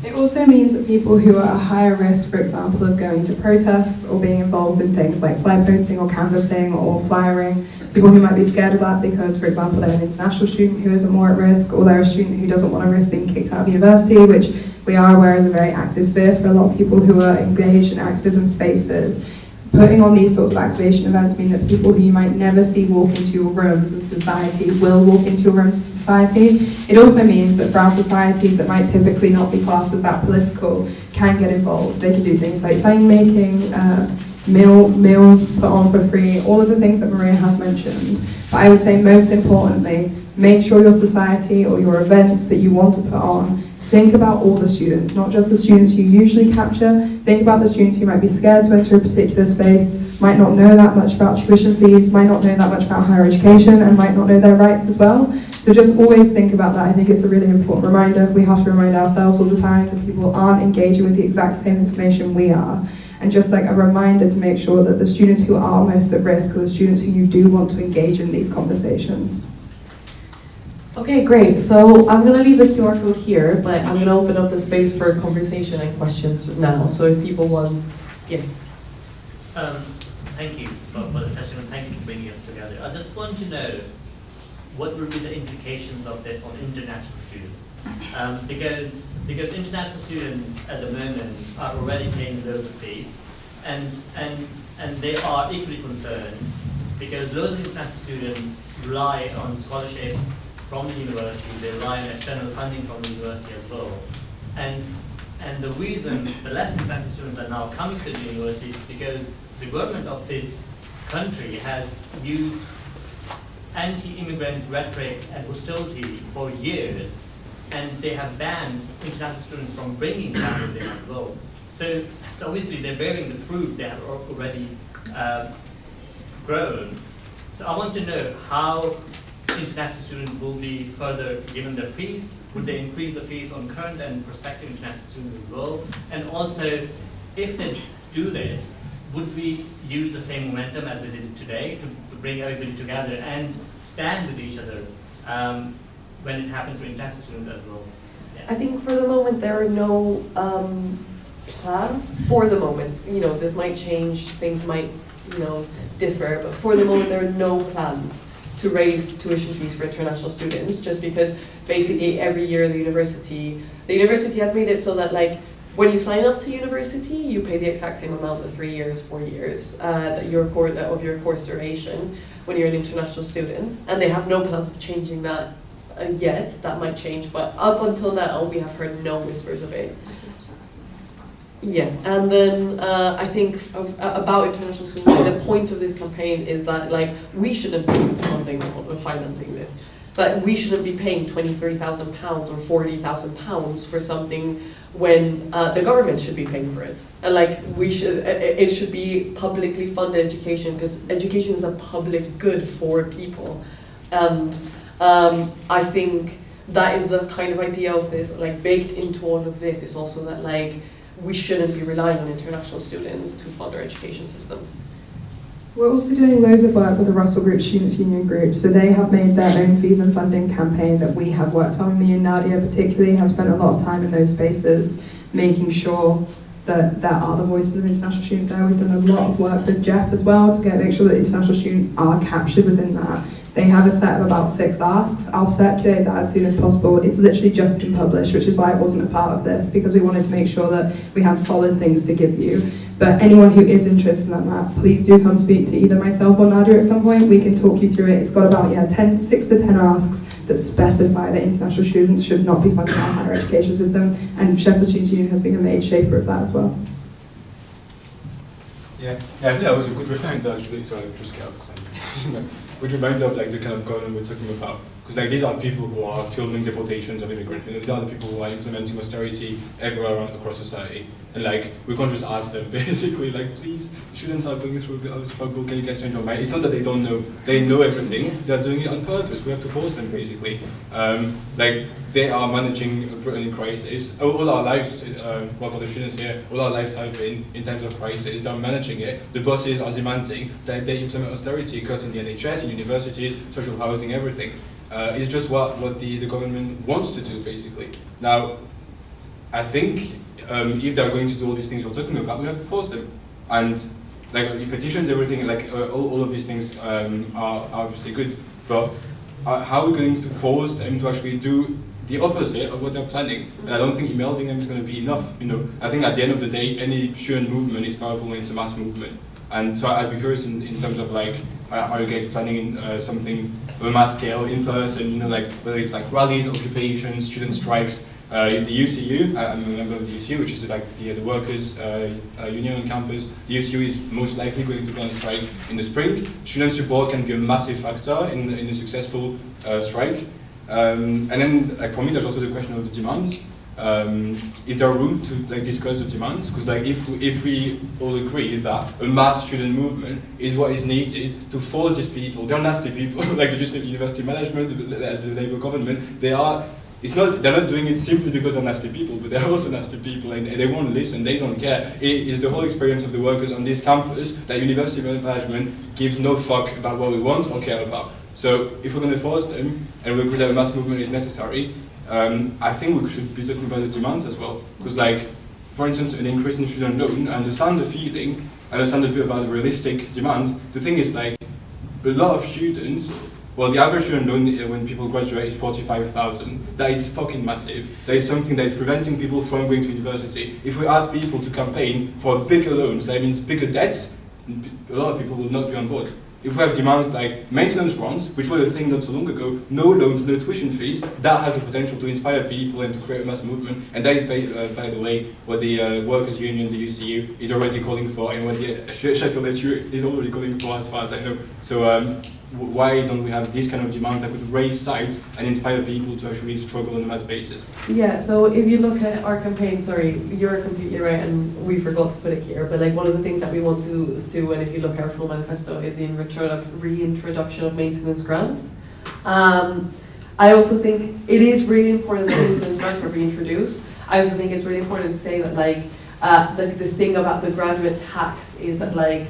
[SPEAKER 1] It also means that people who are at a higher risk, for example, of going to protests or being involved in things like flag posting or canvassing or flyering, people who might be scared of that because, for example, they're an international student who is more at risk, or they're a student who doesn't want to risk being kicked out of university, which we are aware is a very active fear for a lot of people who are engaged in activism spaces. Putting on these sorts of activation events mean that people who you might never see walk into your rooms as a society will walk into your rooms as a society. It also means that for our societies that might typically not be classed as that political can get involved. They can do things like sign making, meals put on for free, all of the things that Maria has mentioned. But I would say most importantly, make sure your society or your events that you want to put on, think about all the students, not just the students you usually capture. Think about the students who might be scared to enter a particular space, might not know that much about tuition fees, might not know that much about higher education, and might not know their rights as well. So just always think about that. I think it's a really important reminder. We have to remind ourselves all the time that people aren't engaging with the exact same information we are. And just like a reminder to make sure that the students who are most at risk are the students who you do want to engage in these conversations.
[SPEAKER 2] Okay, great. So I'm going to leave the QR code here, but I'm going to open up the space for conversation and questions now. So if people want, yes.
[SPEAKER 10] Thank you for the session, and thank you for bringing us together. I just want to know what will be the implications of this on international students, because international students at the moment are already paying loads of fees, and they are equally concerned because loads of international students rely on scholarships from the university, they rely on external funding from the university as well. And the reason the less international students are now coming to the university is because the government of this country has used anti-immigrant rhetoric and hostility for years, and they have banned international students from bringing families in as well. So obviously they're bearing the fruit they have already grown. So I want to know how international students will be further given their fees. Would they increase the fees on current and prospective international students as well? And also, if they do this, would we use the same momentum as we did today to bring everybody together and stand with each other when it happens to international students as well? Yeah.
[SPEAKER 2] I think for the moment there are no plans. For the moment, this might change, things might, differ, but for the moment there are no plans to raise tuition fees for international students, just because basically every year the university has made it so that like when you sign up to university, you pay the exact same amount of 3 years, 4 years of your course duration when you're an international student, and they have no plans of changing that yet. That might change, but up until now we have heard no whispers of it. Yeah, and then I think about international students, the point of this campaign is that like we shouldn't be funding or financing this, that we shouldn't be paying £23,000 or £40,000 for something when the government should be paying for it, and like it should be publicly funded education, because education is a public good for people, and I think that is the kind of idea of this, like baked into all of this is also that like we shouldn't be relying on international students to fund our education system.
[SPEAKER 1] We're also doing loads of work with the Russell Group Students' Union Group, so they have made their own fees and funding campaign that we have worked on. Me and Nadia particularly have spent a lot of time in those spaces, making sure that there are the voices of international students there. We've done a lot of work with Jeff as well to make sure that international students are captured within that. They have a set of about 6 asks. I'll circulate that as soon as possible. It's literally just been published, which is why it wasn't a part of this, because we wanted to make sure that we had solid things to give you. But anyone who is interested in that, please do come speak to either myself or Nadia at some point. We can talk you through it. It's got about 6 to 10 asks that specify that international students should not be funded in our higher education system, and Sheffield Students' Union has been a major shaper of that as well.
[SPEAKER 11] Yeah, I think that was a good reminder actually. So I just get out because I'm good reminder of like the kind of government we're talking about. Because like these are people who are filming deportations of immigrants. These are the people who are implementing austerity everywhere across society. And like we can't just ask them basically like, please, students are going through a bit of a struggle. Can you get change your mind? It's not that they don't know; they know everything. They're doing it on purpose. We have to force them basically. Like they are managing Britain in crisis. All our lives, well for the students here, all our lives have been in times of crisis. They're managing it. The bosses are demanding that they implement austerity, cutting the NHS, in universities, social housing, everything. It's just what the government wants to do, basically. Now, I think if they're going to do all these things we're talking about, we have to force them. And like petitions, everything, like all of these things are obviously good. But how are we going to force them to actually do the opposite of what they're planning? And I don't think emailing them is going to be enough. You know, I think at the end of the day, any student movement is powerful when it's a mass movement. And so I'd be curious in terms of like, are you guys planning something of a mass scale in person? You know, like whether it's like rallies, occupations, student strikes. The UCU, I'm a member of the UCU, which is like the workers' union on campus. The UCU is most likely going to go on strike in the spring. Student support can be a massive factor in a successful strike. And then, like for me, there's also the question of the demands. Is there room to like discuss the demands? Because like if we all agree that a mass student movement is what is needed to force these people, they're nasty people, like the university management, the Labour government, they're not doing it simply because they're nasty people, but they're also nasty people, and they won't listen, they don't care. It is the whole experience of the workers on this campus that university management gives no fuck about what we want or care about. So if we're going to force them, and we agree that a mass movement is necessary, I think we should be talking about the demands as well. Because like, for instance, an increase in student loan, I understand the feeling, I understand a bit about the realistic demands. The thing is like, a lot of students, well, the average student loan when people graduate is 45,000. That is fucking massive. That is something that is preventing people from going to university. If we ask people to campaign for bigger loans, that means bigger debts, a lot of people will not be on board. If we have demands like maintenance grants, which were a thing not so long ago, no loans, no tuition fees, that has the potential to inspire people and to create a mass movement. And that is, by the way, what the Workers' Union, the UCU, is already calling for, and what the Sheffield SU is already calling for, as far as I know. So why don't we have these kind of demands that could raise sides and inspire people to actually struggle on a mass basis?
[SPEAKER 2] Yeah, so if you look at our campaign, sorry, you're completely right, and we forgot to put it here, but like one of the things that we want to do, and if you look at our full manifesto, is the reintroduction of maintenance grants. I also think it is really important that maintenance grants are reintroduced. I also think it's really important to say that like the thing about the graduate tax is that like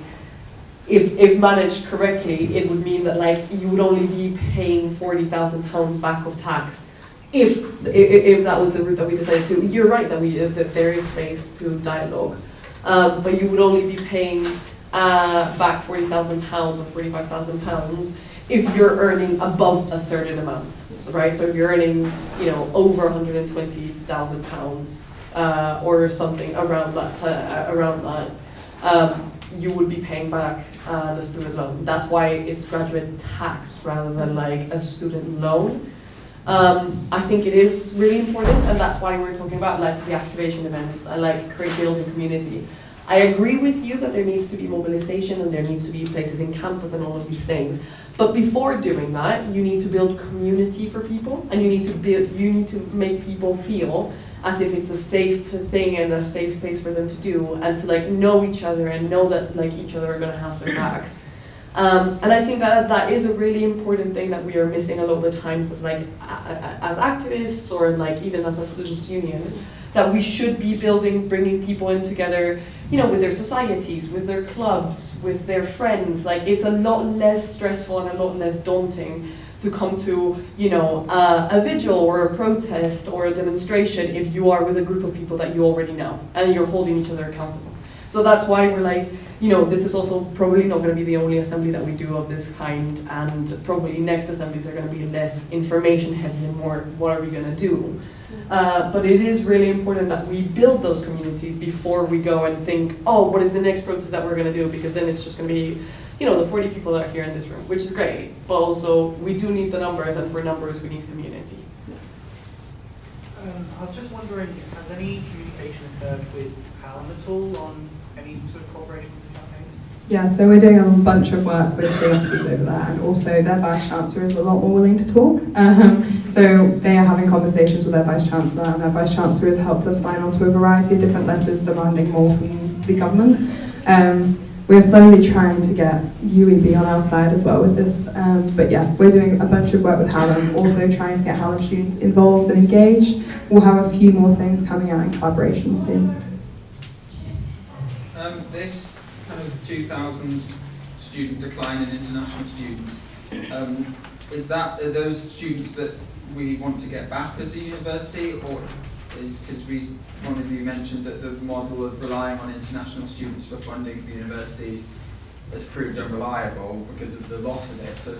[SPEAKER 2] if managed correctly, it would mean that like you would only be paying £40,000 back of tax if that was the route that we decided to. You're right that there is space to dialogue, but you would only be paying back £40,000 or £45,000 if you're earning above a certain amount, right? So if you're earning, you know, over £120,000 or something around that, you would be paying back the student loan. That's why it's graduate tax rather than like a student loan. I think it is really important, and that's why we're talking about like the activation events and like building community. I agree with you that there needs to be mobilization and there needs to be places in campus and all of these things. But before doing that, you need to build community for people, and you need to make people feel as if it's a safe thing and a safe space for them to do, and to like know each other and know that like each other are going to have their backs. And I think that is a really important thing that we are missing a lot of the times as like as activists or like even as a students' union, that we should be bringing people in together, you know, with their societies, with their clubs, with their friends. Like it's a lot less stressful and a lot less daunting to come to, you know, a vigil or a protest or a demonstration if you are with a group of people that you already know and you're holding each other accountable. So that's why we're like, you know, this is also probably not going to be the only assembly that we do of this kind, and probably next assemblies are going to be less information heavy and more, what are we going to do? But it is really important that we build those communities before we go and think, oh, what is the next protest that we're going to do? Because then it's just going to be, you know, the 40 people that are here in this room, which is great. But also, we do need the numbers, and for numbers, we need community.
[SPEAKER 3] I was just wondering, has any communication occurred with Hallam at all on any sort of cooperation with this campaign?
[SPEAKER 1] Yeah, so we're doing a bunch of work with the officers over there, and also their Vice Chancellor is a lot more willing to talk. So they are having conversations with their Vice Chancellor, and their Vice Chancellor has helped us sign on to a variety of different letters demanding more from the government. We're slowly trying to get UEB on our side as well with this, but yeah, we're doing a bunch of work with Hallam, also trying to get Hallam students involved and engaged. We'll have a few more things coming out in collaboration soon.
[SPEAKER 12] This kind of 2,000 student decline in international students, are those students that we want to get back as a university, or because one of you mentioned that the model of relying on international students for funding for universities has proved unreliable because of the loss of it. So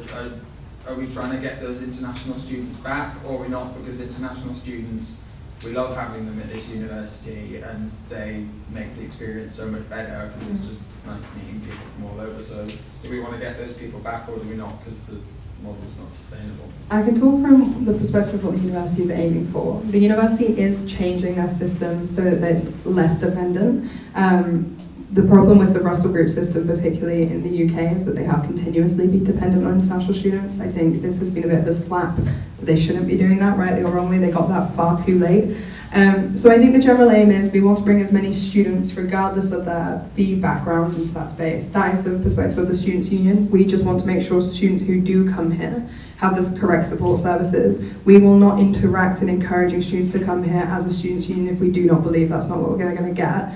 [SPEAKER 12] are we trying to get those international students back, or are we not? Because international students, we love having them at this university and they make the experience so much better because it's just nice meeting people from all over. So do we want to get those people back, or do we not, because the model's not sustainable?
[SPEAKER 1] I can talk from the perspective of what the university is aiming for. The university is changing their system so that it's less dependent. The problem with the Russell Group system, particularly in the UK, is that they have continuously been dependent on international students. I think this has been a bit of a slap that they shouldn't be doing that, rightly or wrongly. They got that far too late. So I think the general aim is we want to bring as many students, regardless of their fee background, into that space. That is the perspective of the Students' Union. We just want to make sure students who do come here have the correct support services. We will not interact in encouraging students to come here as a Students' Union if we do not believe that's not what we're going to get.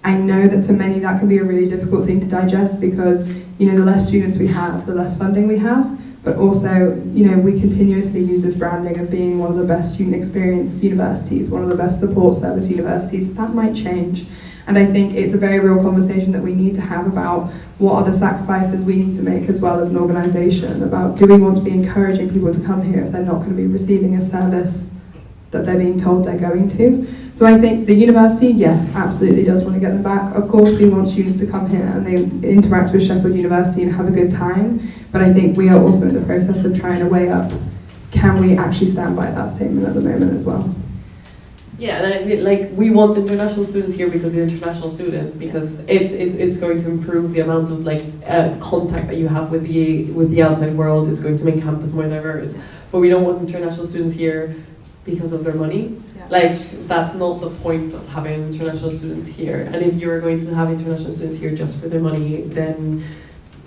[SPEAKER 1] I know that to many that can be a really difficult thing to digest because, you know, the less students we have, the less funding we have. But also, you know, we continuously use this branding of being one of the best student experience universities, one of the best support service universities. That might change. And I think it's a very real conversation that we need to have about what are the sacrifices we need to make as well as an organisation, about do we want to be encouraging people to come here if they're not going to be receiving a service that they're being told they're going to. So I think the university, yes, absolutely does want to get them back. Of course, we want students to come here and they interact with Sheffield University and have a good time. But I think we are also in the process of trying to weigh up, can we actually stand by that statement at the moment as well?
[SPEAKER 2] Yeah, and we want international students here because they're international students, because it's going to improve the amount of contact that you have with the outside world. It's going to make campus more diverse. But we don't want international students here because of their money. Yeah. That's not the point of having an international student here. And if you're going to have international students here just for their money, then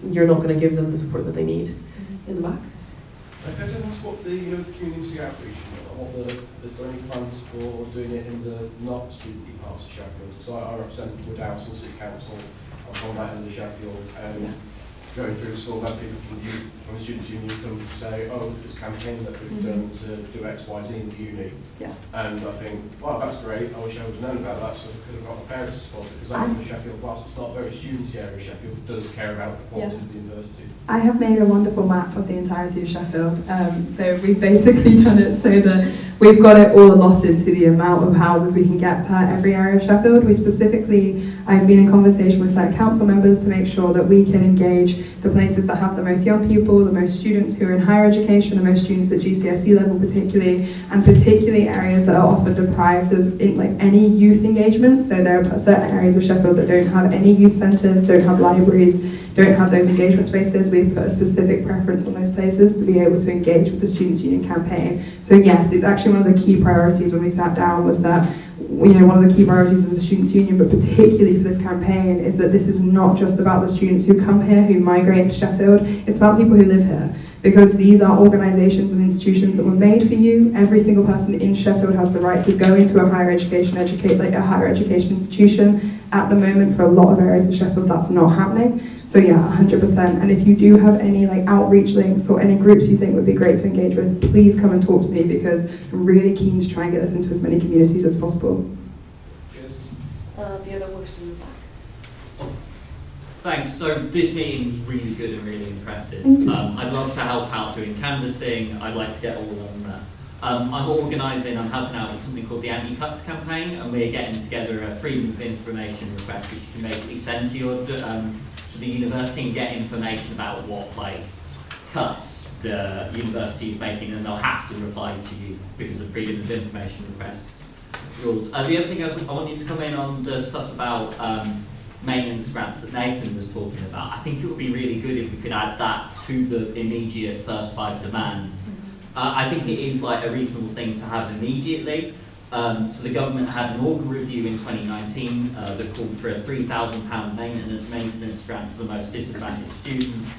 [SPEAKER 2] you're not going to give them the support that they need. In the back.
[SPEAKER 13] Can I just ask what the community outreach is? Is there any plans for doing it in the not student parts of Sheffield? So I represent Woodhouse City Council. I'm from that end of Sheffield. Going through school, we have people from the Students' Union come to say, oh, this campaign that we've done to do X, Y, Z in the uni.
[SPEAKER 1] Yeah.
[SPEAKER 13] And I think, wow, that's great. I wish I would have known about that so I could have got my parents to support it. Because I think Sheffield, whilst it's not a very student-y area, Sheffield does care about the quality of the university.
[SPEAKER 1] I have made a wonderful map of the entirety of Sheffield. So we've basically done it so that we've got it all allotted to the amount of houses we can get per every area of Sheffield. I've been in conversation with Senate Council members to make sure that we can engage the places that have the most young people, the most students who are in higher education, the most students at GCSE level particularly, and particularly areas that are often deprived of any youth engagement. So there are certain areas of Sheffield that don't have any youth centres, don't have libraries, don't have those engagement spaces. We've put a specific preference on those places to be able to engage with the Students' Union campaign. So yes, it's actually one of the key priorities when we sat down was that, one of the key priorities as a Students' Union, but particularly for this campaign, is that this is not just about the students who come here, who migrate into Sheffield, it's about people who live here. Because these are organisations and institutions that were made for you. Every single person in Sheffield has the right to go into a higher education institution. At the moment, for a lot of areas of Sheffield, that's not happening. So yeah, 100%. And if you do have any outreach links or any groups you think would be great to engage with, please come and talk to me, because I'm really keen to try and get this into as many communities as possible.
[SPEAKER 2] The other question in the back.
[SPEAKER 10] Thanks. So this meeting's really good and really impressive.
[SPEAKER 1] Thank you.
[SPEAKER 10] I'd love to help out doing canvassing. I'd like to get all on that. I'm helping out with something called the Anti-Cuts campaign, and we're getting together a freedom of information request, which you can basically send to your to the university and get information about what cuts the university is making, and they'll have to reply to you because of freedom of information request rules. The other thing I wanted to come in on the stuff about maintenance grants that Nathan was talking about. I think it would be really good if we could add that to the immediate first 5 demands. I think it is a reasonable thing to have immediately. So the government had an organ review in 2019 that called for a £3,000 maintenance grant for the most disadvantaged students.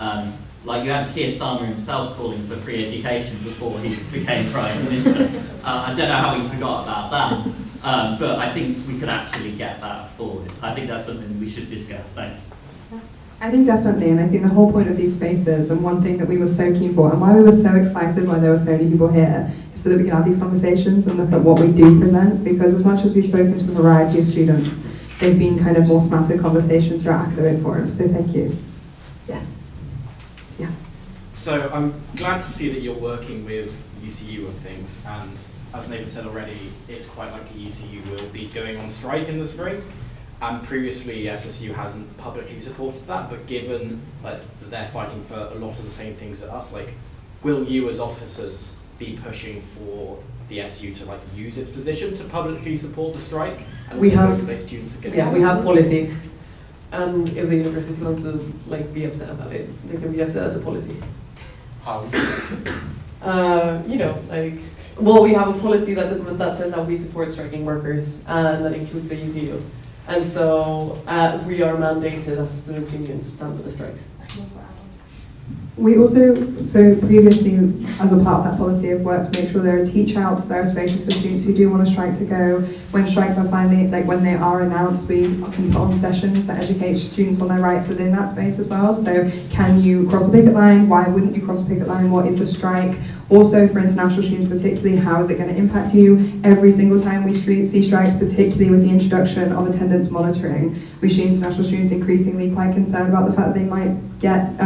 [SPEAKER 10] You had Keir Starmer himself calling for free education before he became Prime Minister. I don't know how he forgot about that, but I think we could actually get that forward. I think that's something we should discuss. Thanks.
[SPEAKER 1] I think definitely, and I think the whole point of these spaces, and one thing that we were so keen for, and why we were so excited when there were so many people here, is so that we can have these conversations and look at what we do present, because as much as we've spoken to a variety of students, they've been kind of more smattered conversations throughout academic forums, so thank you. Yes. Yeah.
[SPEAKER 4] So I'm glad to see that you're working with UCU and things, and as Nathan said already, it's quite likely UCU will be going on strike in the spring. And previously, SSU hasn't publicly supported that, but given that they're fighting for a lot of the same things as us, will you as officers be pushing for the SU to use its position to publicly support the strike? And
[SPEAKER 2] We have,
[SPEAKER 4] students against
[SPEAKER 2] yeah, we have policy, and if the university wants to be upset about it, they can be upset at the policy.
[SPEAKER 4] How?
[SPEAKER 2] Well, we have a policy that says that we support striking workers, and that includes the UCU. And so we are mandated as a students' union to stand with the strikes.
[SPEAKER 1] We also, so previously, as a part of that policy, have worked to make sure there are teach outs, there are spaces for students who do want to strike to go. When strikes are finally, when they are announced, we can put on sessions that educate students on their rights within that space as well. So can you cross a picket line? Why wouldn't you cross a picket line? What is a strike? Also for international students particularly, how is it going to impact you? Every single time we see strikes, particularly with the introduction of attendance monitoring, we see international students increasingly quite concerned about the fact that they might get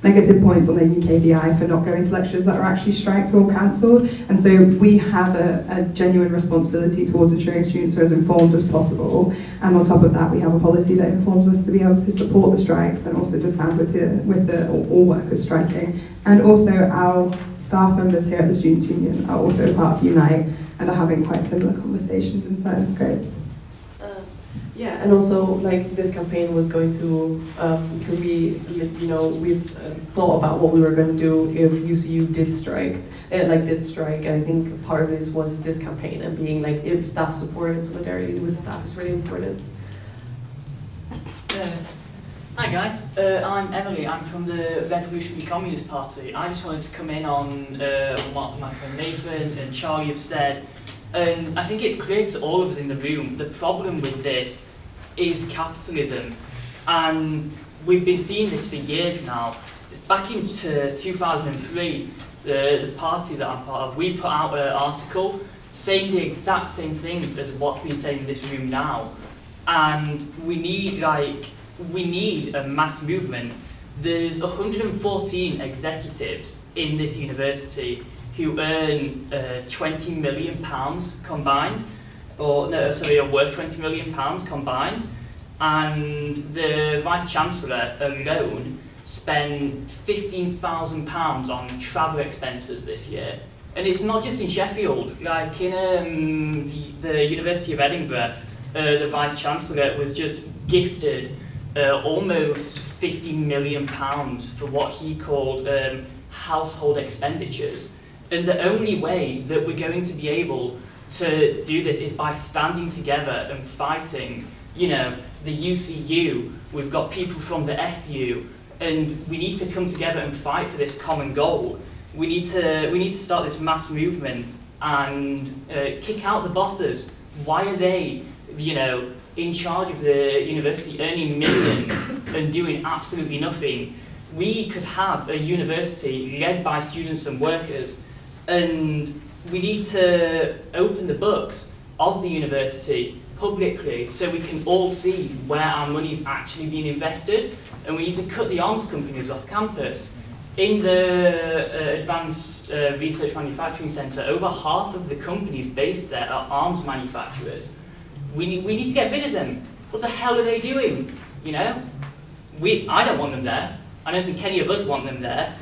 [SPEAKER 1] negative points on their UKVI for not going to lectures that are actually striked or cancelled. And so we have a genuine responsibility towards ensuring students are as informed as possible. And on top of that, we have a policy that informs us to be able to support the strikes and also to stand with all workers striking. And also our staff members here at the Students' Union are also part of Unite and are having quite similar conversations in certain scopes.
[SPEAKER 2] Yeah, and also this campaign was going to, because we've thought about what we were going to do if UCU did strike, and I think part of this was this campaign and being if staff support and solidarity with staff is really important.
[SPEAKER 14] Hi guys, I'm Emily. I'm from the Revolutionary Communist Party. I just wanted to come in on what my friend Nathan and Charlie have said, and I think it's clear to all of us in the room the problem with this is capitalism, and we've been seeing this for years now. Back into 2003, the party that I'm part of, we put out an article saying the exact same things as what's been said in this room now, and we need a mass movement. There's 114 executives in this university who earn £20 million combined, are worth £20 million combined, and the Vice-Chancellor alone spent £15,000 on travel expenses this year. And it's not just in Sheffield, in the University of Edinburgh, the Vice-Chancellor was just gifted almost £50 million for what he called household expenditures. And the only way that we're going to be able to do this is by standing together and fighting. The UCU, we've got people from the SU, and we need to come together and fight for this common goal. We need to start this mass movement and kick out the bosses. Why are they, in charge of the university, earning millions and doing absolutely nothing? We could have a university led by students and workers, and we need to open the books of the university publicly so we can all see where our money is actually being invested, and we need to cut the arms companies off campus. In the Advanced Research Manufacturing Centre, over half of the companies based there are arms manufacturers. We need to get rid of them. What the hell are they doing? You know? I don't want them there. I don't think any of us want them there.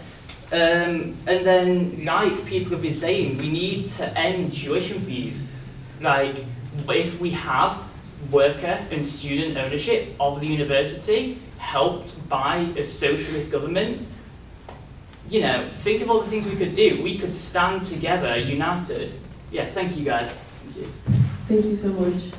[SPEAKER 14] And then, like people have been saying, we need to end tuition fees. Like, if we have worker and student ownership of the university, helped by a socialist government, you know, think of all the things we could do. We could stand together, united. Yeah, thank you guys. Thank you.
[SPEAKER 2] Thank you so much.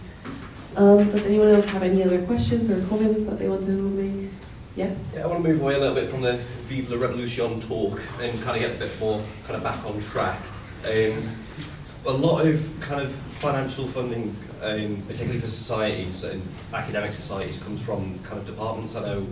[SPEAKER 2] Does anyone else have any other questions or comments that they want to make? Yeah?
[SPEAKER 15] Yeah, I want to move away a little bit from the Vive la Revolution talk and kind of get a bit more kind of back on track. A lot of kind of financial funding, particularly for societies and academic societies, comes from kind of departments. I know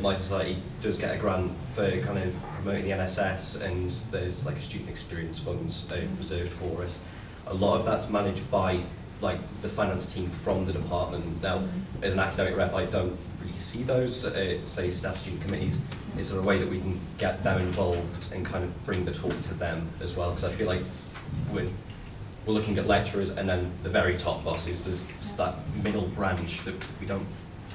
[SPEAKER 15] my society does get a grant for kind of promoting the NSS, and there's like a student experience fund reserved for us. A lot of that's managed by like the finance team from the department. Now, as an academic rep, I don't really see those, say staff student committees. Is there a way that we can get them involved and kind of bring the talk to them as well? Because I feel like we're looking at lecturers, and then the very top bosses, there's that middle branch that we don't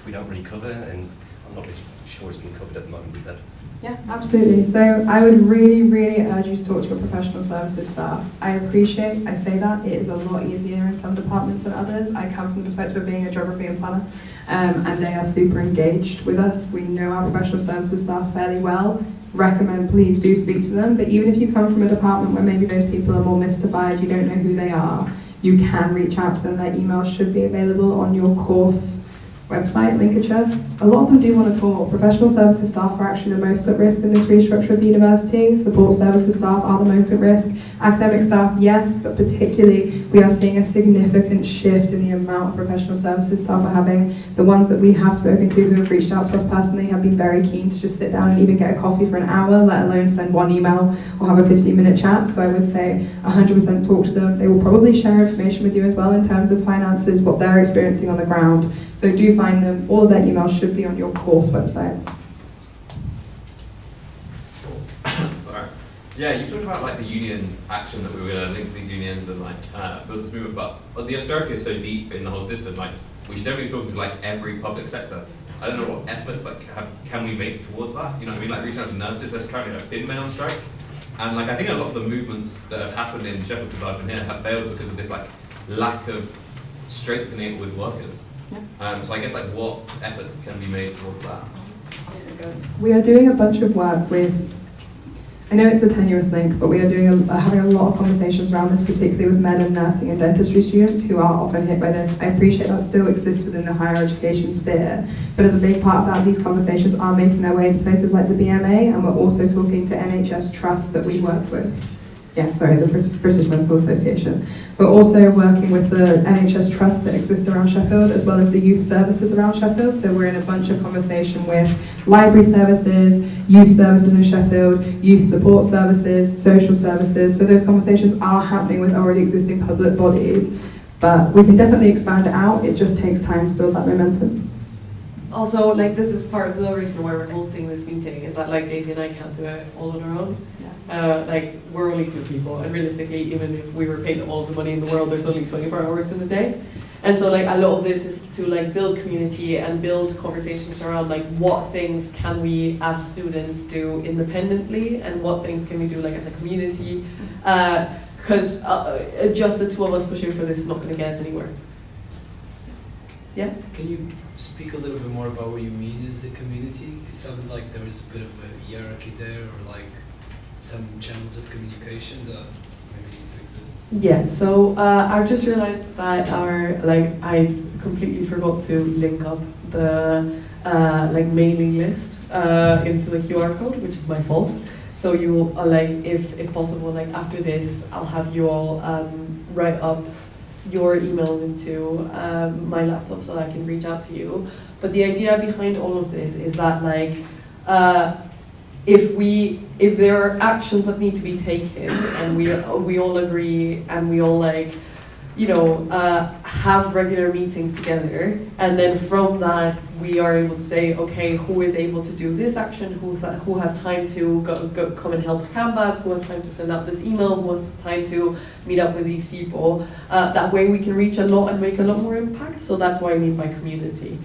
[SPEAKER 15] really cover, and I'm not really sure it's being covered at the moment with that.
[SPEAKER 1] Yeah, absolutely. So I would really, really urge you to talk to your professional services staff. I say that, it is a lot easier in some departments than others. I come from the perspective of being a geography and planner, and they are super engaged with us. We know our professional services staff fairly well. Recommend, please do speak to them. But even if you come from a department where maybe those people are more mystified, you don't know who they are, you can reach out to them. Their emails should be available on your course website, Linkature. A lot of them do want to talk. Professional services staff are actually the most at risk in this restructure of the university. Support services staff are the most at risk. Academic staff, yes, but particularly we are seeing a significant shift in the amount of professional services staff we're having. The ones that we have spoken to who have reached out to us personally have been very keen to just sit down and even get a coffee for an hour, let alone send one email or have a 15-minute chat. So I would say 100% talk to them. They will probably share information with you as well in terms of finances, what they're experiencing on the ground. So do find them. All of their emails should be on your course websites.
[SPEAKER 16] Sorry. Yeah, you talked about like the unions' action that we were going to link to these unions and like build this movement, but the austerity is so deep in the whole system. Like we should definitely talk to like every public sector. I don't know what efforts like can we make towards that. You know what I mean? Like reaching out to nurses. There's currently like been men on strike, and like I think a lot of the movements that have happened in Sheffield since I've been here have failed because of this like lack of strengthening with workers. So I guess like what efforts can be made towards that?
[SPEAKER 1] We are doing a bunch of work with, I know it's a tenuous link, but we are doing having a lot of conversations around this, particularly with med and nursing and dentistry students who are often hit by this. I appreciate that still exists within the higher education sphere, but as a big part of that, these conversations are making their way to places like the BMA, and we're also talking to NHS trusts that we work with. The British Medical Association. We're also working with the NHS trusts that exist around Sheffield, as well as the youth services around Sheffield. So we're in a bunch of conversation with library services, youth services in Sheffield, youth support services, social services. So those conversations are happening with already existing public bodies, but we can definitely expand it out. It just takes time to build that momentum.
[SPEAKER 2] Also, like this is part of the reason why we're hosting this meeting, is that like Daisy and I can't do it all on our own. Like we're only 2 people, and realistically, even if we were paid all of the money in the world, there's only 24 hours in a day. And so like a lot of this is to like build community and build conversations around like what things can we as students do independently, and what things can we do like as a community. Because just the 2 of us pushing for this is not going to get us anywhere. Yeah?
[SPEAKER 5] Can you speak a little bit more about what you mean as a community? It sounded like there was a bit of a hierarchy there, or like some channels of communication that maybe need to exist.
[SPEAKER 2] Yeah, so I've just realized that I completely forgot to link up the mailing list into the QR code, which is my fault. So you if possible, like after this, I'll have you all write up your emails into my laptop so that I can reach out to you. But the idea behind all of this is that if there are actions that need to be taken, and we all agree, and we all have regular meetings together, and then from that we are able to say, okay, who is able to do this action, who has time to go come and help Canvas, who has time to send out this email, who has time to meet up with these people. That way we can reach a lot and make a lot more impact, so that's what I mean by community.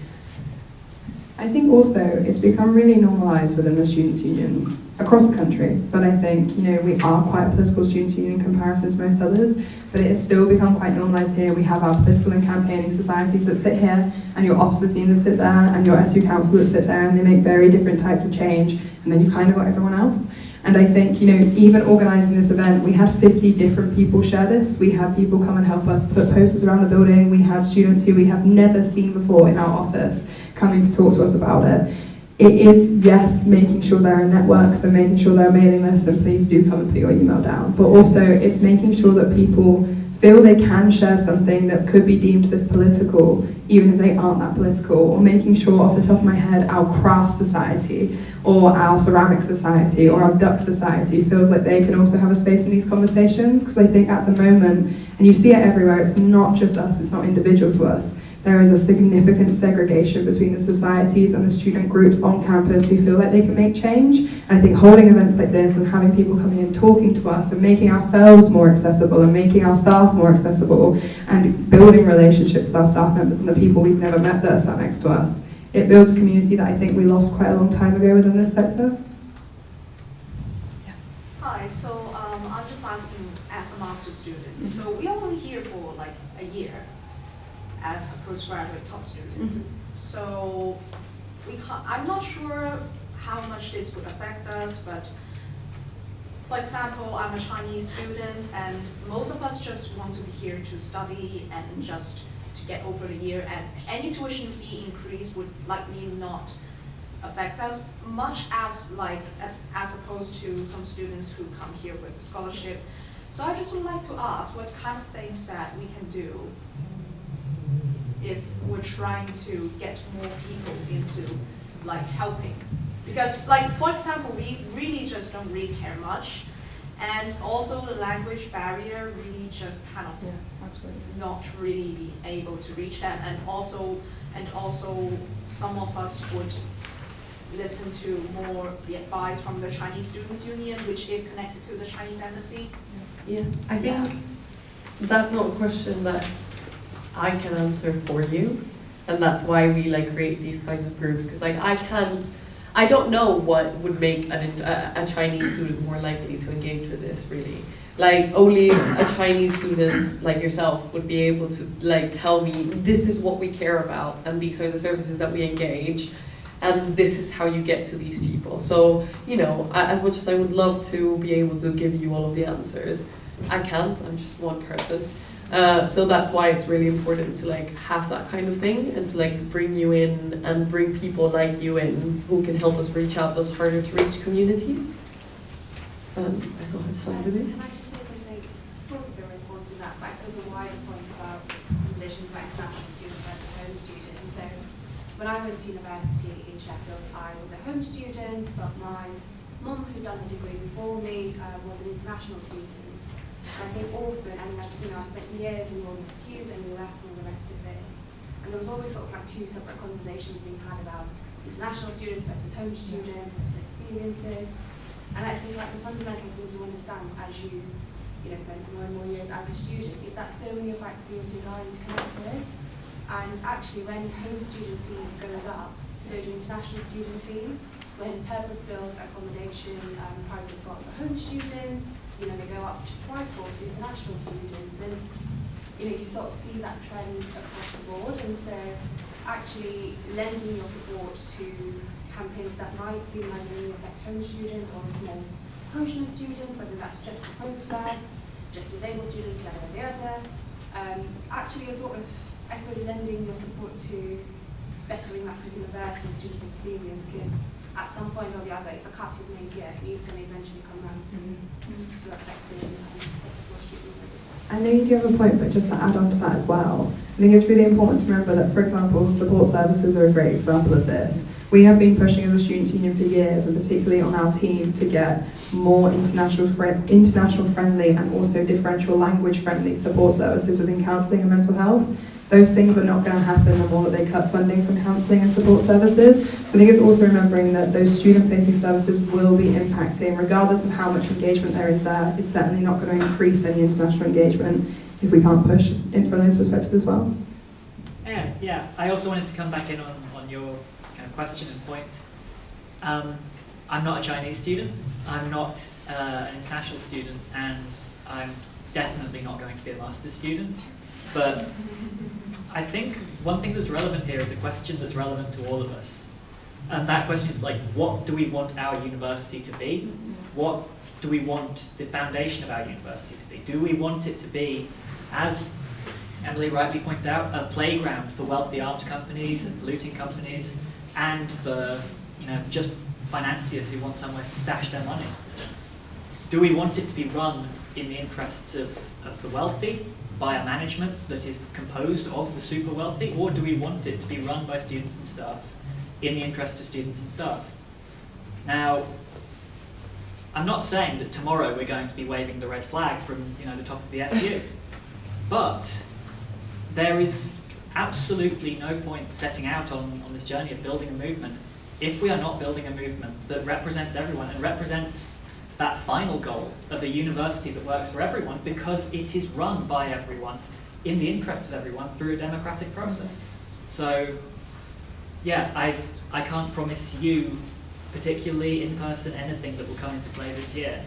[SPEAKER 1] I think also it's become really normalised within the students' unions across the country, but I think, we are quite a political students' union in comparison to most others, but it has still become quite normalised here. We have our political and campaigning societies that sit here, and your officer team that sit there, and your SU council that sit there, and they make very different types of change, and then you've kind of got everyone else. And I think, even organising this event, we had 50 different people share this. We had people come and help us put posters around the building. We had students who we have never seen before in our office coming to talk to us about it. It is, yes, making sure there are networks and making sure there are mailing lists, and please do come and put your email down. But also, it's making sure that people feel they can share something that could be deemed this political, even if they aren't that political, or making sure, off the top of my head, our craft society or our ceramic society or our duck society feels like they can also have a space in these conversations. Because I think at the moment, and you see it everywhere, it's not just us, it's not individual to us, there is a significant segregation between the societies and the student groups on campus who feel like they can make change. And I think holding events like this and having people coming in talking to us and making ourselves more accessible and making our staff more accessible and building relationships with our staff members and the people we've never met that are sat next to us, it builds a community that I think we lost quite a long time ago within this sector.
[SPEAKER 17] Hi, so I'm just asking as a master's student. So we're only here for like a year as a postgraduate taught student. So I'm not sure how much this would affect us, but for example, I'm a Chinese student and most of us just want to be here to study and just to get over the year, and any tuition fee increase would likely not affect us much as opposed to some students who come here with scholarship. So I just would like to ask what kind of things that we can do if we're trying to get more people into helping. Because for example, we really just don't really care much, and also the language barrier really just kind of not really be able to reach that, and also some of us would listen to more the advice from the Chinese Students' Union, which is connected to the Chinese Embassy.
[SPEAKER 2] Yeah, I think that's not a question that I can answer for you, and that's why we create these kinds of groups, because I don't know what would make a Chinese student more likely to engage with this, really. Only a Chinese student like yourself would be able to tell me, this is what we care about, and these are the services that we engage, and this is how you get to these people. So, as much as I would love to be able to give you all of the answers, I can't, I'm just one person. So that's why it's really important to have that kind of thing, and to bring you in and bring people like you in who can help us reach out those harder to reach communities. I saw her time with it.
[SPEAKER 18] Can I just say something sort of in response to that, but I suppose a wider point about conversations about international students versus home students. So when I went to university in Sheffield, I was a home student, but my mum, who'd done a degree before me, was an international student. I think often, and I spent years in Northern Hughes and US and all the rest of it, and there was always sort of two separate conversations being had about international students versus home students versus experiences. And I think the fundamental thing to understand as you spend more and more years as a student is that so many of our experiences are interconnected. And actually, when home student fees goes up, so do international student fees. When purpose-built accommodation prices go up for home students, they go up to twice more for international students, and you sort of see that trend across the board. And so actually lending your support to campaigns that might seem like they affect home students or small portion of students, whether that's just the postgrad, just disabled students, yada yada yada, actually is sort of, I suppose, lending your support to bettering that universal student experience, because at some point or the other, if a cut is made here, it is going to eventually come around to affecting what students.
[SPEAKER 1] I know you do have a point, but just to add on to that as well, I think it's really important to remember that, for example, support services are a great example of this. We have been pushing as a students' union for years, and particularly on our team, to get more international friendly and also differential language friendly support services within counselling and mental health. Those things are not going to happen the more that they cut funding from counselling and support services. So I think it's also remembering that those student-facing services will be impacting, regardless of how much engagement there is there. It's certainly not going to increase any international engagement if we can't push in from those perspectives as well.
[SPEAKER 6] Yeah. I also wanted to come back in on your kind of question and point. I'm not a Chinese student. I'm not an international student, and I'm definitely not going to be a master's student. But I think one thing that's relevant here is a question that's relevant to all of us. And that question is like, what do we want our university to be? What do we want the foundation of our university to be? Do we want it to be, as Emily rightly pointed out, a playground for wealthy arms companies and polluting companies, and for just financiers who want somewhere to stash their money? Do we want it to be run in the interests of the wealthy, by a management that is composed of the super wealthy, or do we want it to be run by students and staff in the interest of students and staff? Now, I'm not saying that tomorrow we're going to be waving the red flag from the top of the SU, but there is absolutely no point setting out on this journey of building a movement if we are not building a movement that represents everyone and represents that final goal of a university that works for everyone, because it is run by everyone in the interest of everyone through a democratic process. So yeah, I can't promise you, particularly in person, anything that will come into play this year.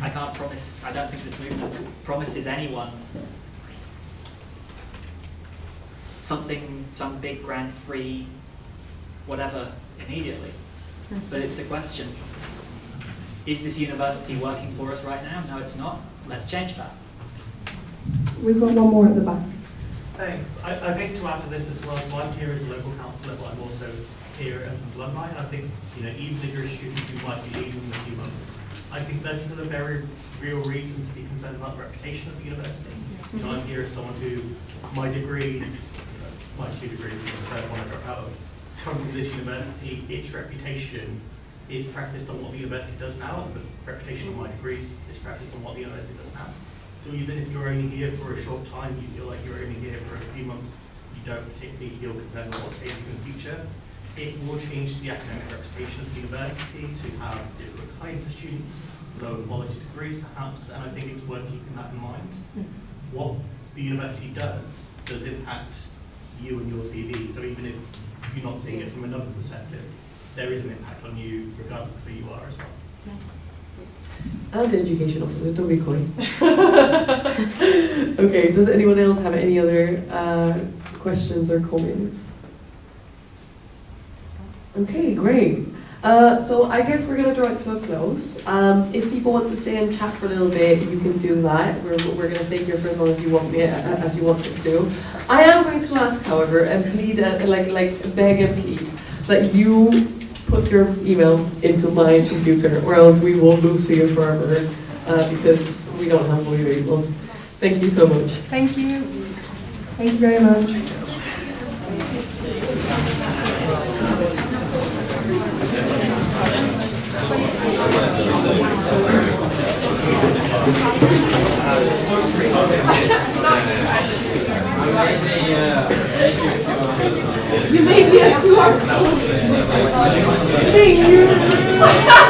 [SPEAKER 6] I don't think this movement promises anyone some big grand free whatever immediately. But it's a question. Is this university working for us right now? No, it's not. Let's change that.
[SPEAKER 1] We've got one more at the back.
[SPEAKER 3] Thanks. I think to add to this as well, so I'm here as a local councillor, but I'm also here as an alumni, and I think, even if you're a student who might be leaving in a few months, I think there's still a very real reason to be concerned about the reputation of the university. I'm here as someone who, my degrees, my 2 degrees, the third one I dropped out of, come from this university. Its reputation is practiced on what the university does now, and the reputation of my degrees is practiced on what the university does now. So even if you're only here for a short time, you feel like you're only here for a few months, you don't particularly feel concerned about what's changing in the future. It will change the academic reputation of the university to have different kinds of students, lower quality degrees perhaps, and I think it's worth keeping that in mind. What the university does impact you and your CV, so even if you're not seeing it from another perspective, there is an impact on you regardless of who you are as well.
[SPEAKER 2] And education officer, don't be coy. Okay, does anyone else have any other questions or comments? Okay, great. So I guess we're gonna draw it to a close. If people want to stay and chat for a little bit, you can do that. We're gonna stay here for as long as you want us to. I am going to ask, however, and plead, like beg and plead, that you put your email into my computer, or else we will lose you forever, because we don't have all your emails. Thank you so much.
[SPEAKER 1] Thank you. Thank you very much.
[SPEAKER 2] You made me a QR code. Thank you.